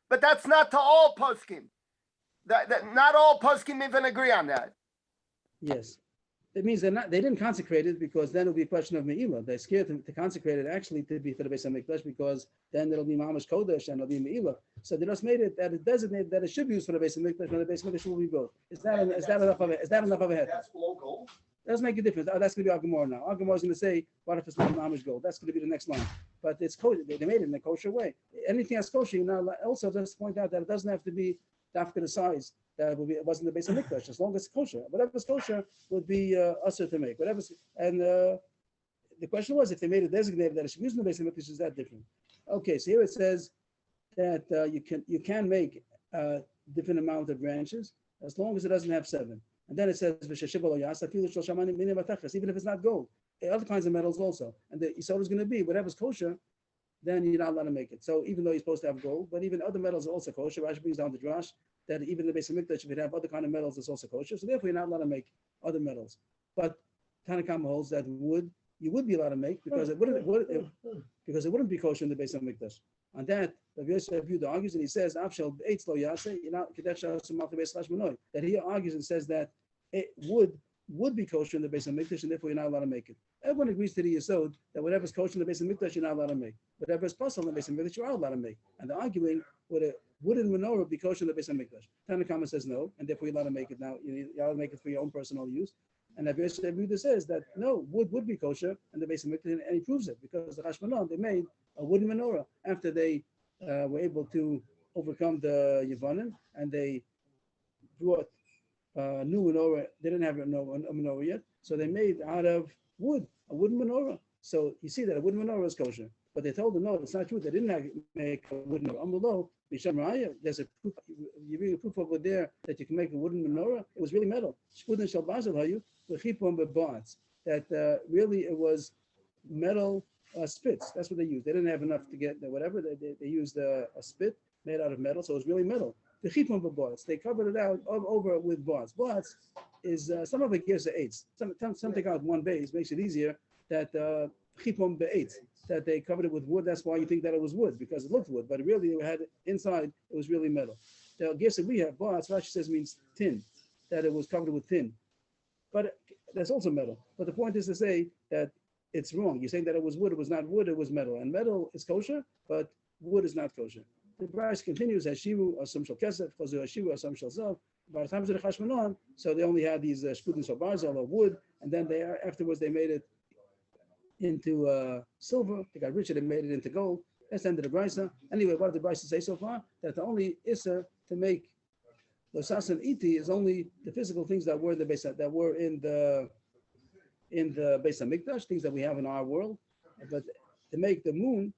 But that's not to all poskim. That not all poskim even agree on that. Yes. It means they didn't consecrate it because then it'll be a question of Me'ilah. They're scared to consecrate it actually to be for the Beis HaMikdash because then it'll be Mamash Kodesh and it'll be Me'ilah. So they just made it that it designated that it should be used for the Beis HaMikdash and the Beis HaMikdash will be both. Is that enough of a head? That's below gold. Doesn't make a difference. That's going to be our Gemara now. Our Gemara is going to say, what if it's not Mamash gold? That's going to be the next line. But it's kosher. They made it in a kosher way. Anything that's kosher, you know, also just point out that it doesn't have to be after the size. That it wasn't the Beis HaMikdash, as long as it's kosher. Whatever's kosher would be usher to make. The question was if they made it designated that it should be used in the Beis HaMikdash, is that different? Okay, so here it says that you can make a different amount of branches as long as it doesn't have 7. And then it says even if it's not gold, other kinds of metals also. And the Yisod is going to be whatever's kosher, then you're not allowed to make it. So even though you're supposed to have gold, but even other metals are also kosher. Rashi brings down the drash that even in the Beis HaMikdash, if you have other kind of metals, it's also kosher. So therefore, you're not allowed to make other metals. But Tanakama holds that wood you would be allowed to make because it wouldn't be kosher in the Beis HaMikdash. On that, Rav Yosef Yehuda argues and he says, that he argues and says that it would be kosher in the Beis HaMikdash and therefore you're not allowed to make it. Everyone agrees to the Yesod that whatever's kosher in the Beis HaMikdash you're not allowed to make. Whatever's possible in the Beis HaMikdash you are allowed to make. And they're arguing would a wooden menorah be kosher in the Beis HaMikdash? Tanakama says no, and therefore you're allowed to make it now. You're allowed to make it for your own personal use. And Rav Yosef Yehuda says that no, wood would be kosher in the Beis HaMikdash, and he proves it because the Hashmonaim, they made a wooden menorah after they were able to overcome the Yevanim, and they brought new menorah. They didn't have a menorah yet, so they made out of wood a wooden menorah. So you see that a wooden menorah is kosher. But they told them no, it's not true. They didn't make a wooden menorah. There's a proof. You read a proof over there that you can make a wooden menorah. It was really metal. That really it was metal spits. That's what they used. They didn't have enough to get whatever. They used a spit made out of metal, so it was really metal. The chipon b'boatz. They covered it out over with boatz. Boatz is some of it gives the eights. Some take out one base makes it easier. That chipon be'etz. That they covered it with wood. That's why you think that it was wood because it looked wood, but really it had inside. It was really metal. The gifts that we have, boatz, Rashi says means tin. That it was covered with tin, but that's also metal. But the point is to say that it's wrong. You're saying that it was wood. It was not wood. It was metal, and metal is kosher, but wood is not kosher. The Brash continues as Shivu Asam Shal Kesef, Chazu Shivu Asam Shal Zav. By the time of the Chashmonaim, so they only had these Shkudim Shal Barzel of wood, and then afterwards they made it into silver. They got richer. They made it into gold. That's the end of the Brisa. Anyway, what did the Brisa say so far? That the only Issa to make Losas and Iti is only the physical things that were in the base that were in the Beis HaMikdash, things that we have in our world. But to make the moon,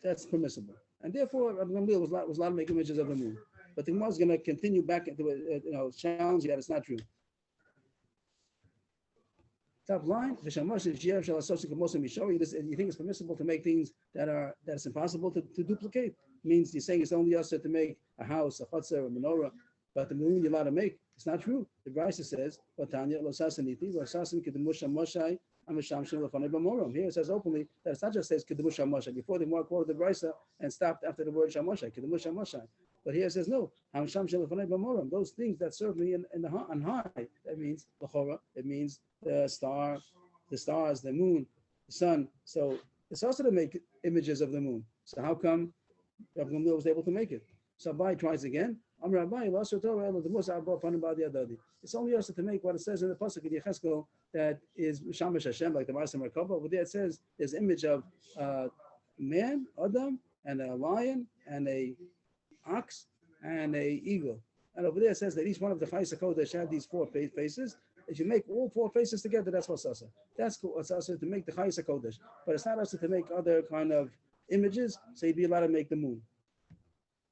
that's permissible. And therefore, Rabbi Gamliel was allowed to make images of the moon. But the Gemara is going to continue back into challenge that it's not true. Top line, you think it's permissible to make things that's impossible to duplicate. Means you're saying it's only us to make a house, a chutzner, a menorah, but the moon you're allowed to make. It's not true. The Brisa says, here it says openly that it's not just says Kedemush HaMoshe. Before the Gemara quoted the Brisa and stopped after the word Shamoshe, Kedemush HaMoshe. But here it says no. Those things that serve me on high. That means L'chora. It means the star, the stars, the moon, the sun. So it's also to make images of the moon. So how come Rav Gamliel was able to make it? So Abai tries again. It's only us to make what it says in the pasuk in Yecheskel that is Shamash Hashem, like the Ma'aseh Merkava. Over there it says there's image of man, Adam, and a lion, and a ox, and a eagle. And over there it says that each one of the Chayis HaKodesh have these 4 faces. If you make all 4 faces together, that's what's asa. That's what's asa to make the Chayis HaKodesh. But it's not asa to make other kind of images, so you'd be allowed to make the moon.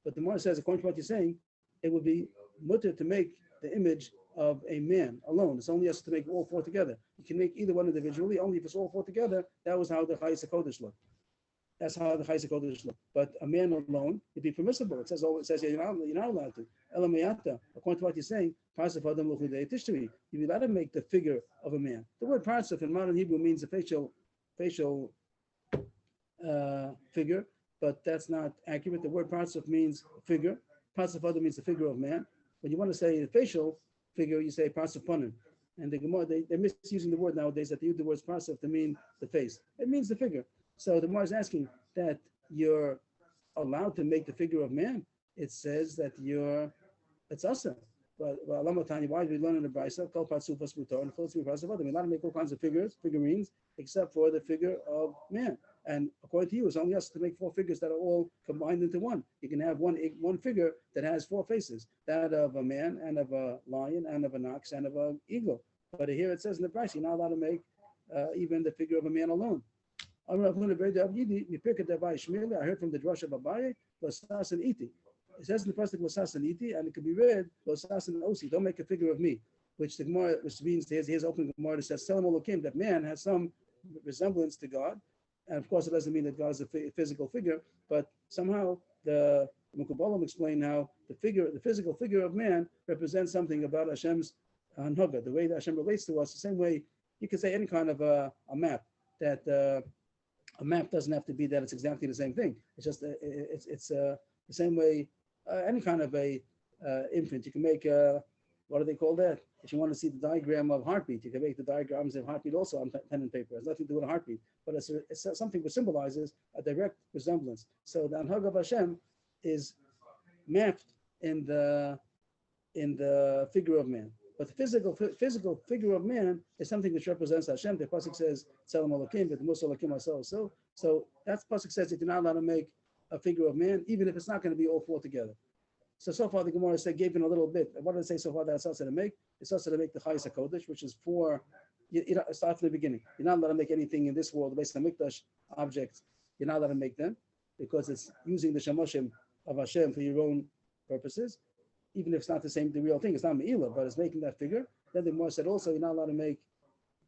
But the Gemara says, according to what you're saying, it would be mutter to make the image of a man alone. It's only us to make all 4 together. You can make either one individually, only if it's all 4 together. That was how the Chayis HaKodesh looked. That's how the Chayis HaKodesh looked. But a man alone, it'd be permissible. It says you're not allowed to. Elamayata, according to what you're saying, you'd be allowed to make the figure of a man. The word parsif in modern Hebrew means a facial figure, but that's not accurate. The word parsif means figure. Parsif Adam means the figure of man. When you want to say the facial figure, you say parsif panim. And the Gemara, they're misusing the word nowadays that they use the word parsif to mean the face. It means the figure. So the Gemara is asking that you're allowed to make the figure of man. It says that it's asa. But why do we learn in the Brisa? We're allowed to make all kinds of figurines, except for the figure of man. And according to you, it's only us to make 4 figures that are all combined into one. You can have one figure that has 4 faces, that of a man, and of a lion, and of an ox, and of an eagle. But here it says in the Brisa, you're not allowed to make even the figure of a man alone. I heard from the Drush of Abaye, Losas and Iti. It says in the first Losas and Iti, and it could be read Losas and Osi. Don't make a figure of me, which means here's open Gemara that says Selam Elokim, that man has some resemblance to God, and of course it doesn't mean that God is a physical figure, but somehow the Mukabalim explain how the physical figure of man represents something about Hashem's Hanhaga, the way that Hashem relates to us. The same way you could say any kind of a map that. A map doesn't have to be that it's exactly the same thing. It's just it's the same way any kind of a imprint. You can make what do they call that? If you want to see the diagram of heartbeat, you can make the diagrams of heartbeat also on pen and paper. It has nothing to do with a heartbeat, but it's something that symbolizes a direct resemblance. So the Anhag of Hashem is mapped in the figure of man. But the physical figure of man is something which represents Hashem. The pasuk says Tzelem Elokim, but the Musa Elokim ourselves. So that pasuk says that you're not allowed to make a figure of man, even if it's not going to be all 4 together. So far the Gemara gave in a little bit. What did it say so far that it's also to make? It's also to make the Chayis HaKodesh, which is 4. Start from the beginning. You're not allowed to make anything in this world based on Mikdash objects. You're not allowed to make them because it's using the Shamoshim of Hashem for your own purposes. Even if it's not the real thing, it's not Me'ilah, but it's making that figure. Then the Gemara said also, you're not allowed to make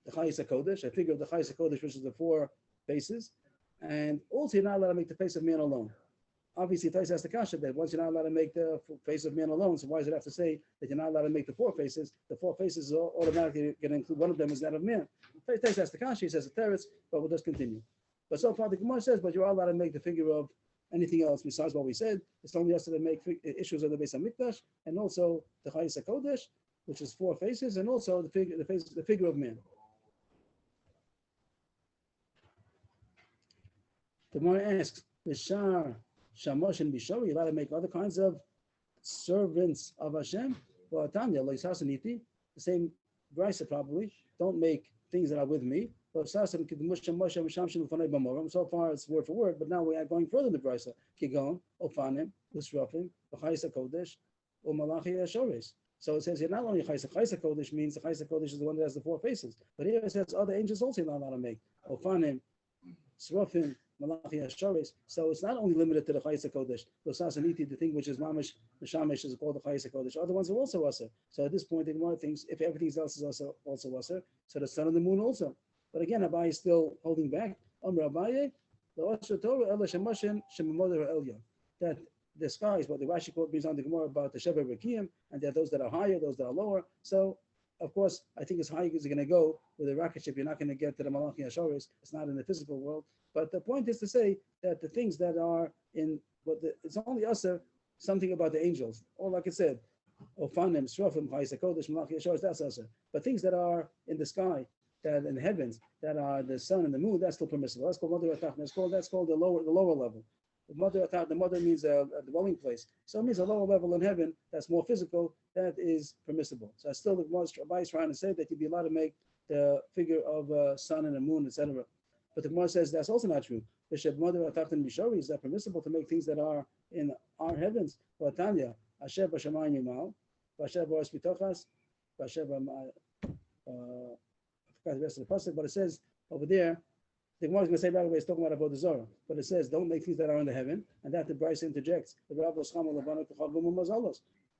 the Chayis HaKodesh, a figure of the Chayis HaKodesh, which is the 4 faces. And also, you're not allowed to make the face of man alone. Obviously, Tais has the kasha that once you're not allowed to make the face of man alone, so why does it have to say that you're not allowed to make the 4 faces? The 4 faces are automatically going to include one of them is that of man. Tais has the kasha, he says the teretz, but we'll just continue. But so far, the Gemara says, but you're allowed to make the figure of anything else besides what we said. It's only us to make issues of the Beis HaMikdash, and also the Chayis HaKodesh, which is 4 faces, and also the figure of man. The Gemara asks, Bishar, Shamosh, and Bishar, you're allowed to make other kinds of servants of Hashem? Well, Tanya, the same Brisa probably, don't make things that are with me. So far it's word for word, but now we are going further in the Brisa. Kigon, Ofanim, Usrafim, Chayis HaKodesh, or Malachi HaShores. So it says here not only Chayis HaKodesh means the Chayis HaKodesh is the one that has the 4 faces, but here it says other angels also you're not allowed to make. Ofanim, Srafim, Malachi Hasharis. So it's not only limited to the Chayis HaKodesh. Losas Aniti, the thing which is Mamish, Mishamish is called the Chayis HaKodesh. Other ones are also Aser. So at this point, the Gemara thinks if everything else is also Aser, so the sun and the moon also. But again, Abaye is still holding back. Abaye, that the skies, what the Rashi quote brings on the Gemara about the Shever Rekiim, and there are those that are higher, those that are lower. So, of course, I think as high as you're going to go with a rocket ship, you're not going to get to the Malachi Hasharis. It's not in the physical world. But the point is to say that the things that are in, it's only us, something about the angels. Or like I said, Ophanim, Srafim, Chayis HaKodesh, Malachi Hasharis, that's us. But things that are in the sky, that in the heavens, that are the sun and the moon, that's still permissible. That's called Mother Atach. That's called the lower level. The mother means a dwelling place. So it means a lower level in heaven that's more physical, that is permissible. So I still the Gemara is trying to say that you'd be allowed to make the figure of a sun and a moon, etc. But the Gemara says that's also not true. The mother Atachtan Mishori is that permissible to make things that are in our heavens. Vatanya, Asher Bashamayim Yimal, Basher Boris Bitochas, Basher I forgot the rest of the pasuk, but it says over there, the Gemara is going to say right away, it's talking about Avodah Zarah, but it says, don't make things that are in the heaven, and that the Bryce interjects.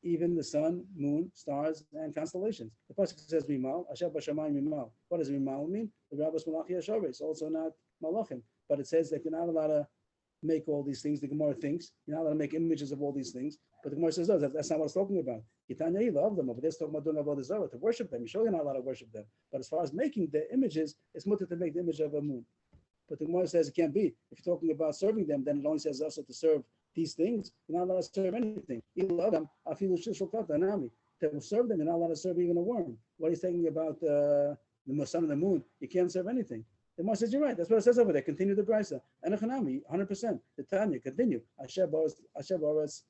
Even the sun, moon, stars, and constellations. The pasuk says Mimal, Asher Bashamayim Mimal. What does Mimal mean? The Rabbos Malachi Hasharis, also not Malachim. But it says that you're not allowed to make all these things. The Gemara thinks you're not allowed to make images of all these things. But the Gemara says, no, that's not what it's talking about. Yitanya, you love them, but they're talking about doing Avodah Zarah, to worship them. You sure you're not allowed to worship them. But as far as making the images, it's mutter to make the image of a moon. But the Gemara says it can't be. If you're talking about serving them, then it only says also to serve these things. You're not allowed to serve anything. You love them. I feel to serve them, you're not allowed to serve even a worm. What he's saying about the sun and the moon, you can't serve anything. The Gemara says you're right. That's what it says over there. Continue the brisa. And 100%. The Tanya, continue. Asher Boras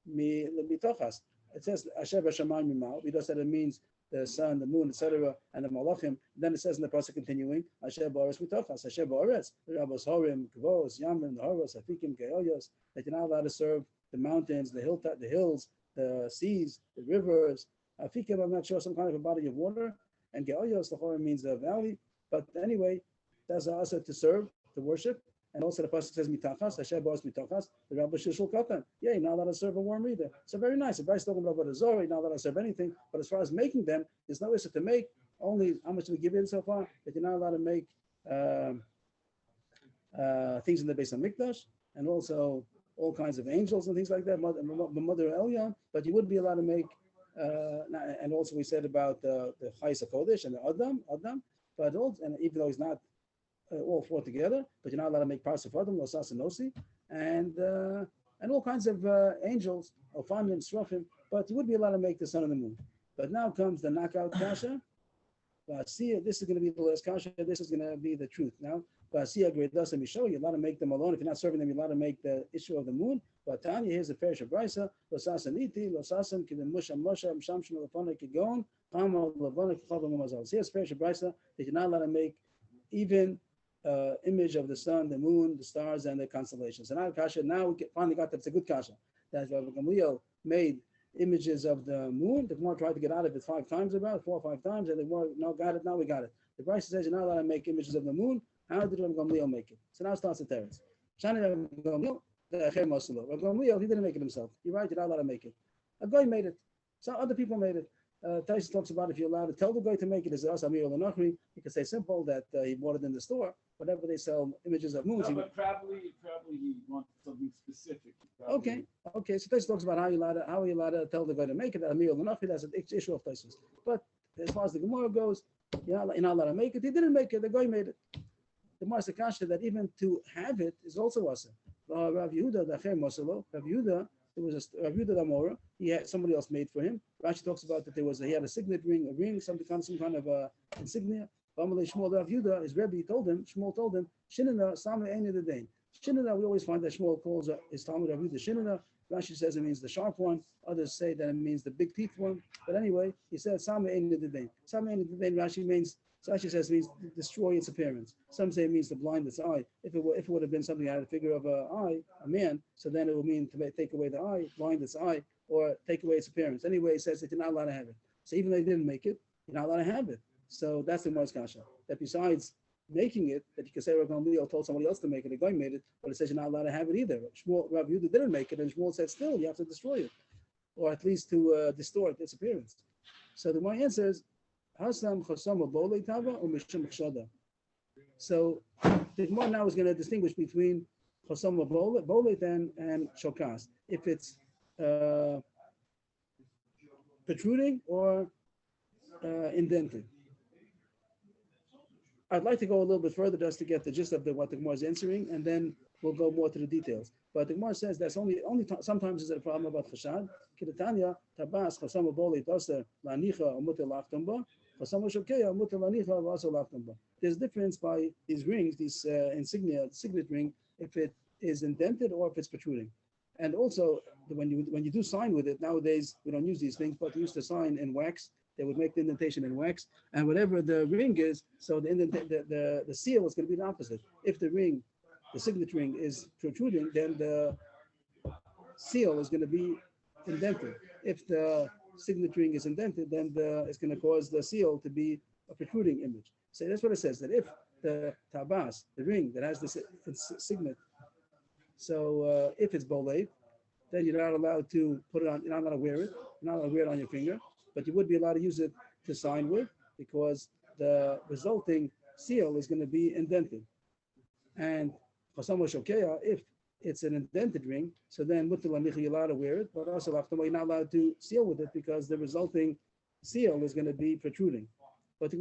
Mitochas. It says Asher Bashamayim Mimal. We just said it means the sun, the moon, etc., and the malachim. Then it says in the pasuk continuing, Asher Boris Mitochas, Asher Boris, the Rabbos Horim, Kavos, Yamim, the Horos, Afikim, Geoyos, that you're not allowed to serve the mountains, the hills, the seas, the rivers. Afikim, I'm not sure, some kind of a body of water, and Geoyos, the Horim means a valley. But anyway, that's also to serve, to worship. And also the pasuk says mitachas, Hashem Boris mitachas, the Rabbi Shishul Katan. Yeah, you're not allowed to serve a worm either. So very nice. If I talking about the Zohar, you're not allowed to serve anything. But as far as making them, there's no issue to make. Only how much do we give in so far? That you're not allowed to make things in the base of Mikdash, and also all kinds of angels and things like that. Mother Elyon, but you wouldn't be allowed to make. And also we said about the Chayis HaKodesh and the Adam, but also, and even though he's not all four together, but you're not allowed to make parts of Adam, Losas and Nosi, and all kinds of angels, Ophanim, Srafim, but you would be allowed to make the sun and the moon. But now comes the knockout kasha. Ba'asiyah, this is going to be the last kasha. This is going to be the truth now. Ba'asiyah Greidas Misho, you're allowed to make them alone. If you're not serving them, you're allowed to make the issue of the moon. But Tanya, here's the Perish of Brisa, Losas and Iti, Losasam, Kidim Musha Mosha, Shamshim Lafana Kigon, Hama Lavana Kichavim Mazal. Here's the Perish of Brisa that you're not allowed to make even image of the sun, the moon, the stars, and the constellations. And now kasha, now we finally got that it's a good kasha. That Rabbi Gamliel made images of the moon. The Gemara tried to get out of it 5 times, about 4 or 5 times, and the Gemara got it. Now we got it. The Brisa says you're not allowed to make images of the moon. How did Rabbi Gamliel make it? So now starts the teretz. Shani Rabbi Gamliel, the Acher Moselo. Rabbi Gamliel, he didn't make it himself. You're right. You're not allowed to make it. A guy made it. So other people made it. Tyson talks about if you're allowed to tell the guy to make it, is us Amir al-Nakhri. You can say simple that he bought it in the store. Whenever they sell images of moons. No, but probably he wants something specific. Okay. So Tyson talks about how you allowed to tell the guy to make it. Amir al-Nakhri, that's an issue of Tyson. But as far as the Gemara goes, you're not allowed to make it. He didn't make it. The guy made it. The Marsa Kasha that even to have it is also asa. Rav Yehuda, the Acher Moselo, Rav Yehuda. There was a Rav Yehuda Damora. He had somebody else made for him. Rashi talks about that he had a signet ring, some kind of insignia. Shmuel Rav Yehuda, his Rebbe Shmuel told him, Shinana Sama Ein Yedadein. Shinana, we always find that Shmuel calls his Talmud Rav Yehuda Shinana. Rashi says it means the sharp one. Others say that it means the big teeth one. But anyway, he said Sama Ein Yedadein. Sama Ein Yedadein, Rashi says means destroy its appearance. Some say it means to blind its eye. If it would have been something that had a figure of an eye, a man, so then it would mean to take away the eye, blind its eye, or take away its appearance. Anyway, it says that you're not allowed to have it. So even though you didn't make it, you're not allowed to have it. So that's the Gemara's kasha. That besides making it, that you can say Rav Gamliel told somebody else to make it, a guy made it, but it says you're not allowed to have it either. Rav Yehuda didn't make it, and Shmuel said still you have to destroy it, or at least to distort its appearance. So the my answer is Hasam Chasam Bolei Tava or Mishum Chshada. So the Gemara now is going to distinguish between Chasam Bolei and Shokas. If it's protruding or indented. I'd like to go a little bit further just to get the gist of what the Gemara is answering, and then we'll go more to the details. But the Gemara says that's only sometimes is it a problem about chashad. Kidatanya tabas chasam boli taser lanicha umutel lachtumba chasam shokeya umutel lanicha vaso lachtumba. There's difference by these rings, these insignia, signet ring, if it is indented or if it's protruding. And also when you do sign with it nowadays, we don't use these things, but we used to sign in wax. They would make the indentation in wax, and whatever the ring is, so the seal is going to be the opposite. If the ring, the signet ring, is protruding, then the seal is going to be indented. If the signet ring is indented, then it's going to cause the seal to be a protruding image. So that's what it says, that if the tabas, the ring that has the signet, so if it's boleh, then you're not allowed to put it on, you're not allowed to wear it, you're not allowed to wear it on your finger, but you would be allowed to use it to sign with, because the resulting seal is going to be indented. And if it's an indented ring, so then you're allowed to wear it, but also you're not allowed to seal with it because the resulting seal is going to be protruding. But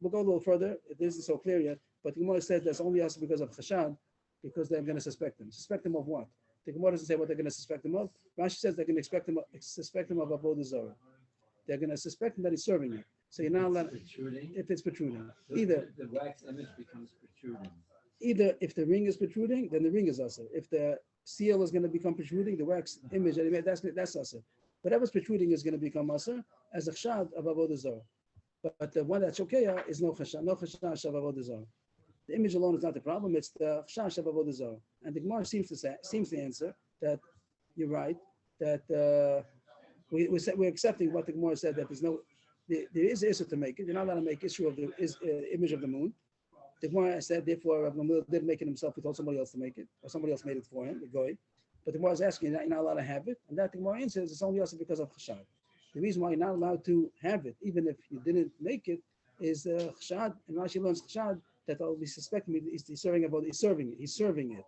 we'll go a little further. This isn't so clear yet, but the Gemara said that's only us because of chashad, because they're going to suspect them. Suspect them of what? The Gemara doesn't say what they're going to suspect them of. Rashi says they're going to suspect them of avodah zarah. They're going to suspect him that he's serving it. So you're not allowed, if it's protruding. Either the wax image becomes protruding. Either if the ring is protruding, then the ring is usher. If the seal is going to become protruding, the wax image that he made, that's usher. Whatever's protruding is going to become usher as a chashad of avodah zarah. But the one that's shokeya is no chashad of avodah zarah. The image alone is not the problem; it's the chashash of avodah zarah. And the Gemara seems to answer that you're right, that we're accepting what the Gemara said, that there is issue to make it. You're not allowed to make issue of the image of the moon. The Gemara said, therefore, Rav Gamliel didn't make it himself. He told somebody else to make it, or somebody else made it for him, the goy. But the Gemara is asking, you're not allowed to have it, and that the Gemara answers it's only also because of chashad. The reason why you're not allowed to have it, even if you didn't make it, is chashad. And Rashi learns chashad that I'll be suspecting he's serving it. He's serving it.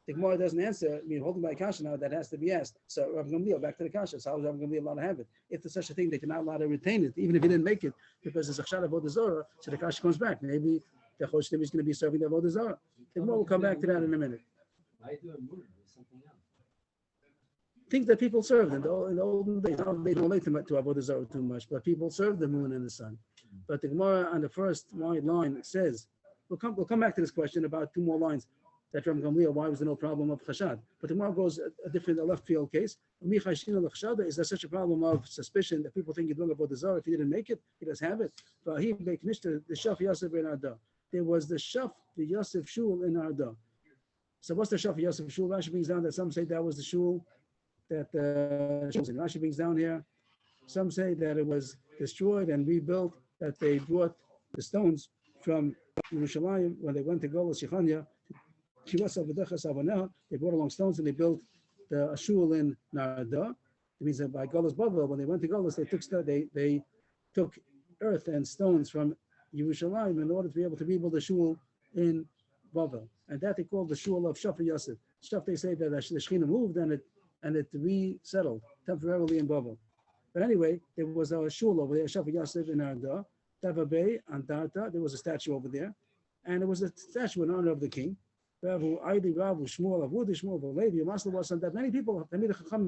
The Gemara doesn't answer. I mean, holding by kasha now, that has to be asked. So Rav Gamliel, back to the kasha. So how is Rav Gamliel allowed to have it? If there's such a thing that you're not allowed to retain it, even if you didn't make it, because it's a chashad of avodah zarah, so the kasha comes back. Maybe the choshim is going to be serving the avodah zarah. The Gemara will come back to that in a minute. Why do a moon or something else? Things that people served in the olden days. Now they don't relate to avodah zarah too much, but people served the moon and the sun. But the Gemara on the first wide line says, we'll come back to this question about two more lines. That Rav Gamliel, why was there no problem of chashad? But the Gemara goes a left field case. Is there such a problem of suspicion that people think you're doing avodah zarah if you didn't make it? He does have it. But he the shaf Yosef in Arda. There was the Yosef shul in Arda. So what's the shaf Yosef shul? Rashi brings down that some say that was the shul that Rashi brings down here. Some say that it was destroyed and rebuilt. That they brought the stones from Yerushalayim when they went to Golos Shechania. They brought along stones and they built the shul in Narada. It means that by Golos Bavel, when they went to Golos, they took earth and stones from Yerushalayim in order to be able to rebuild the shul in Bavel, and that they called the shul of Shaf Yosef. Shaf, they say that the Shekhinah moved and it resettled temporarily in Bavel. But anyway, there was a shul over there, Shaf Yosef in Narada. Tava Bay, Antarta, there was a statue over there, and it was a statue in honor of the king. Many people,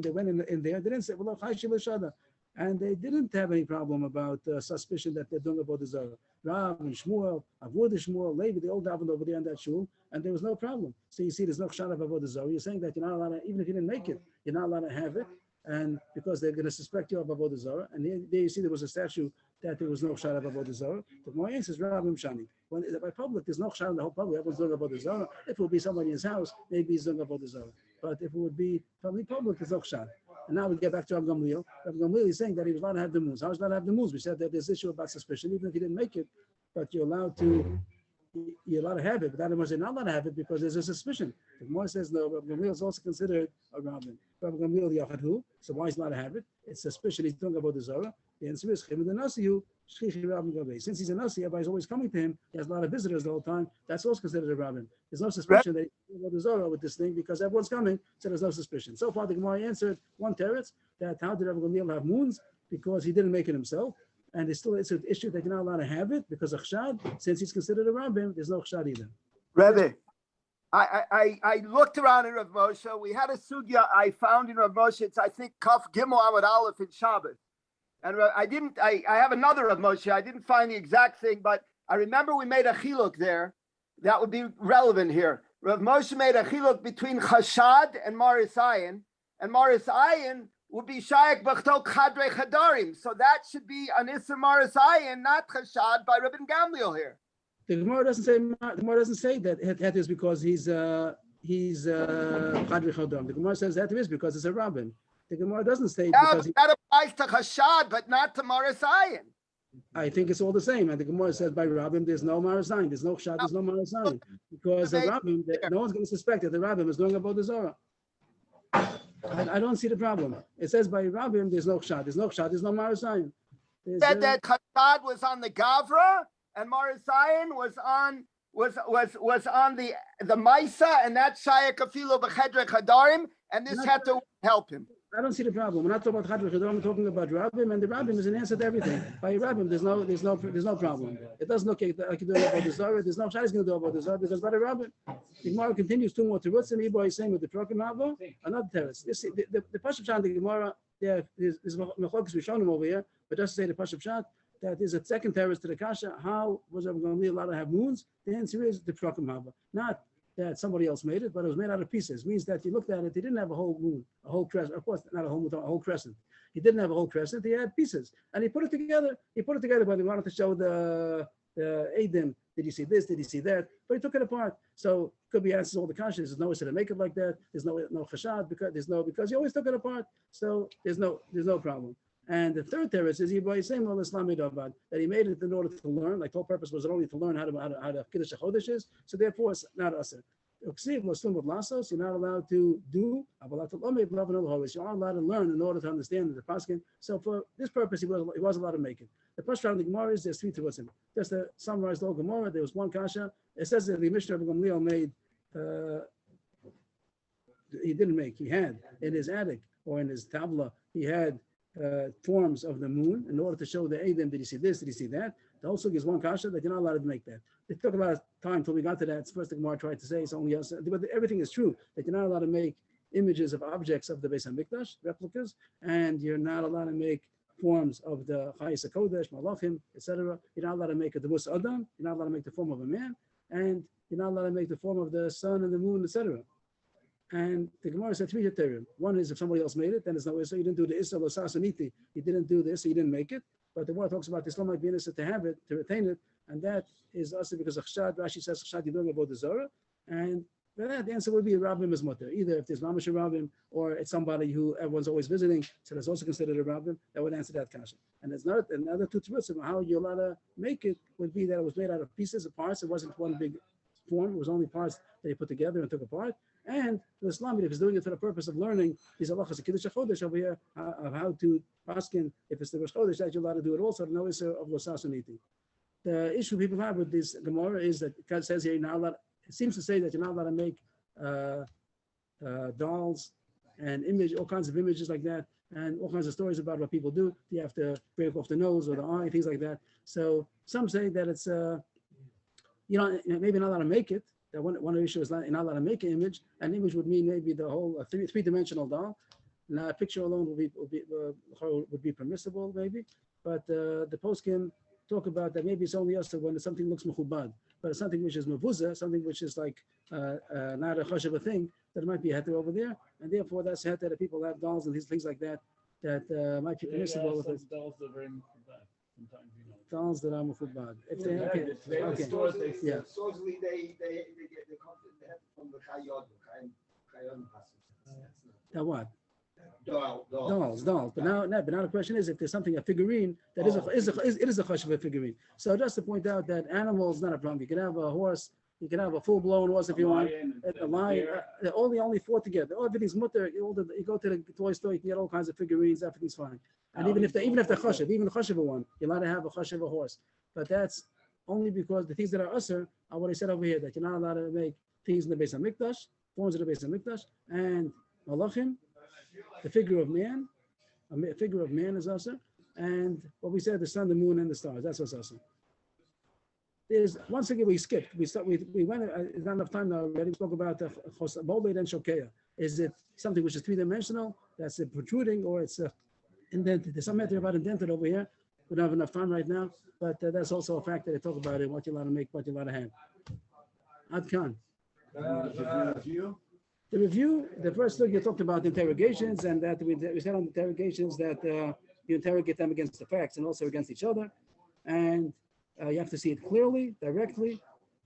they went in there, they didn't say, and they didn't have any problem about suspicion that they're doing avodah zarah. Rav and Shmuel, Avodah Shmuel, Levi, they all davened over there in that shul, and there was no problem. So you see, there's no chashad of avodah zarah. You're saying that you're not allowed to, even if you didn't make it, you're not allowed to have it, and because they're going to suspect you of avodah zarah. And there you see, there was a statue that there was no chashad of avodah zarah. The more answer is Rav Shani. When by public, there's no chashad in the whole public. Everyone's doing avodah zarah. If it would be somebody in his house, maybe he's doing avodah zarah. But if it would be public, there's no chashad. And now we get back to Rav Gamliel. Rav Gamliel is saying that he was allowed to have the moons. How is allowed to have the moons? We said that there's issue about suspicion, even if he didn't make it, but you're allowed to you're allowed to have it, but that means you're not allowed to have it because there's a suspicion. The Gemara says no, Rabbi Gamliel is also considered a rabbin. Rabbi Gamliel Yachadhu, so why is he allowed to have it? It's suspicion he's talking about the Zorah. The answer is Chimud Nasiyu, Shchichi Rabbin Gavei. Since he's a Nasi, everybody's always coming to him. He has a lot of visitors the whole time. That's also considered a rabbin. There's no suspicion that he's talking about the Zorah with this thing because everyone's coming, so there's no suspicion. So far, the Gemara answered one teretz that how did Rabbi Gamliel have moons? Because he didn't make it himself. And it's an issue that you're not allowed to have it because of chshad. Since he's considered a rabbin, there's no chshad either. Rebbe, I looked around in Rav Moshe. We had a sugya I found in Rav Moshe. It's, I think, Kaf Gimel Amud Aleph in Shabbos. And I have another Rav Moshe. I didn't find the exact thing, but I remember we made a chiluk there. That would be relevant here. Rav Moshe made a chiluk between chashad and Maris Ayin. And Maris Ayin would be Shayak Bachtok Chadre Chadarim. So that should be an Issa Maris Ayin, not chashad by Rabbi Gamliel here. The Gemara doesn't say that het is because he's Chadri Chodam. The Gemara says that is because it's a rabbin. The Gemara doesn't say because that applies to chashad, but not to Maris Ayin. I think it's all the same. And the Gemara says by rabbin there's no Marasayin, there's no chshad, there's no Marasayin. Because the rabbin, no one's going to suspect that the rabbin is doing about the Zorah. I don't see the problem. It says by rabbin there's no chshad, there's no Marasayin. That chashad was on the Gavra and Maris Ayin was on the Maisa, and that's Shayak Afilo B'Chedre Chadarim, and this had to help him. I don't see the problem. We're not talking about Chadri Chadarim, we're talking about rabbim, and the rabbim is an answer to everything. By rabbim, there's no problem. It doesn't look like you do about the Zorah. There's no chshad is going to do about the Zorah because by the rabbim, the Gemara continues two more terutzim. Ibo is saying with the Prokim Hava, another teretz. The Pashup Shad, the Gemara, there is Mechokas Rishonim over here, but just to say the Pashup Shad, that is a second teretz to the Kasha. How was Rabbi Gamliel allowed to have moons? The answer is the Prokim Hava. Not that somebody else made it, but it was made out of pieces. It means that you looked at it, he didn't have a whole moon, a whole crescent. Of course, not a whole moon, a whole crescent. He didn't have a whole crescent, he had pieces. And he put it together. But he wanted to show the Adim. Did you see this? Did you see that? But he took it apart. So could be answers all the conscience. There's no way to make it like that. There's no chashad because he always took it apart. So there's no problem. And the third teretz is that he made it in order to learn. Like the whole purpose was only to learn how to Kiddush HaChodesh is. So therefore, it's not asr. You're not allowed to do. You're allowed to learn in order to understand the paskin. So for this purpose, he was allowed to make it. The first round of the Gemara is there's three terutzim. Just to summarize the whole Gemara, there was one kasha. It says that the Mishnah of Gamliel made. He didn't make. He had in his attic or in his tabla. He had forms of the moon in order to show the Adam. Did you see this? Did you see that? The whole sugya is one kasha that you're not allowed to make that. It took a lot of time until we got to that. It's first the Gemara tried to say it's only us, but everything is true that you're not allowed to make images of objects of the Beis Hamikdash, replicas, and you're not allowed to make forms of the Chayis HaKodesh, Malachim, etc. You're not allowed to make a Debus Adam. You're not allowed to make the form of a man, and you're not allowed to make the form of the sun and the moon, etc. And the Gemara said three terim. One is if somebody else made it, then there's no issue. You didn't do the Issa Losasaniti. You didn't do this, so you didn't make it. But the Gemara talks about Islam might be innocent to have it, to retain it, and that is also because of Chshad. Rashi says Chshad you're doing about the Zorah, and for that the answer would be a rabbim is mutter. Either if there's mamash a rabbim, or it's somebody who everyone's always visiting, so that's also considered a rabbim. That would answer that kasha. And there's not another two terutzim how you're allowed to make it would be that it was made out of pieces of parts. It wasn't one big form. It was only parts that he put together and took apart. And the Islam, if he's doing it for the purpose of learning these halachas of Kiddush HaChodesh over here, of how to paskin, if it's the Rosh Chodesh, that you're allowed to do it also, no issue of Losasuniti. The issue people have with this Gemara is that God says here, you're not allowed, it seems to say that you're not allowed to make dolls and all kinds of images like that, and all kinds of stories about what people do. You have to break off the nose or the eye, things like that. So some say that it's, maybe not allowed to make it. That one issue is you're not allowed to make an image. An image would mean maybe the whole three-dimensional doll. Now, a picture alone would be permissible, maybe. But the poskim talk about that maybe it's only us when something looks mechubad, but it's something which is mavuzah, something which is like not a hush of a thing, that it might be a heter over there, and therefore that's heter that people have dolls and these things like that might be permissible. Some dolls that are very mechubad. Sometimes, dolls that are mechubad. If they okay. Yeah. Supposedly they get the from the Chayyod Now what? Dolls. But now the question is if there's something, a figurine that is a chashuv figurine. So just to point out that animal is not a problem. You can have a horse, you can have a full-blown horse if you want. A lion, only four together. Oh, everything's mutter. You go to the toy store, you can get all kinds of figurines. Everything's fine. And even if they're chashuv, even the chashuv one, you're allowed to have a chashuv horse. But that's only because the things that are usher are what I said over here, that you're not allowed to make things in the base of mikdash, forms of the base of mikdash, and malachim, the figure of man, a figure of man is usher, and what we said, the sun, the moon, and the stars. That's what's usher. There's once again we skipped. We went. It's not enough time now already. We spoke about the bolbeit and shokeya. Is it something which is three-dimensional? That's a protruding, or it's indented? There's some matter about indented over here. We don't have enough time right now, but that's also a fact that they talk about it. What you're allowed to make, what you're allowed to have. Adkan. The review, the first look, you talked about interrogations, and that we said on interrogations that you interrogate them against the facts and also against each other, and you have to see it clearly, directly,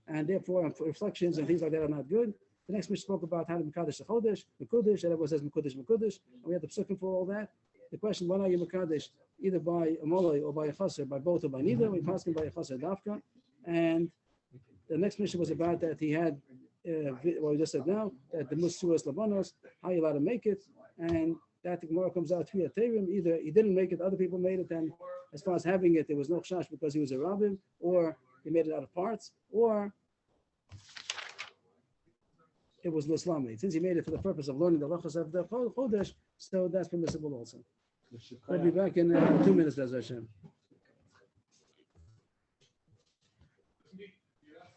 and therefore reflections and things like that are not good. The next we spoke about how to mekadesh the chodesh, mekudesh, and everyone says mekudesh, and we had the psukim for all that. The question, when are you mekadesh, either by a molay or by a chaser, by both or by neither? We passed him by a chaser dafka, and the next mission was about that he had. What we just said now, that the Musuas Labanos, how you allowed to make it, and that the Gemara comes out via Terim. Either he didn't make it, other people made it, and as far as having it, there was no chash because he was a rabbin, or he made it out of parts, or it was Luslamid. Since he made it for the purpose of learning the lachas of the Chodesh, so that's permissible also. We'll be back in 2 minutes, Bez Hashem.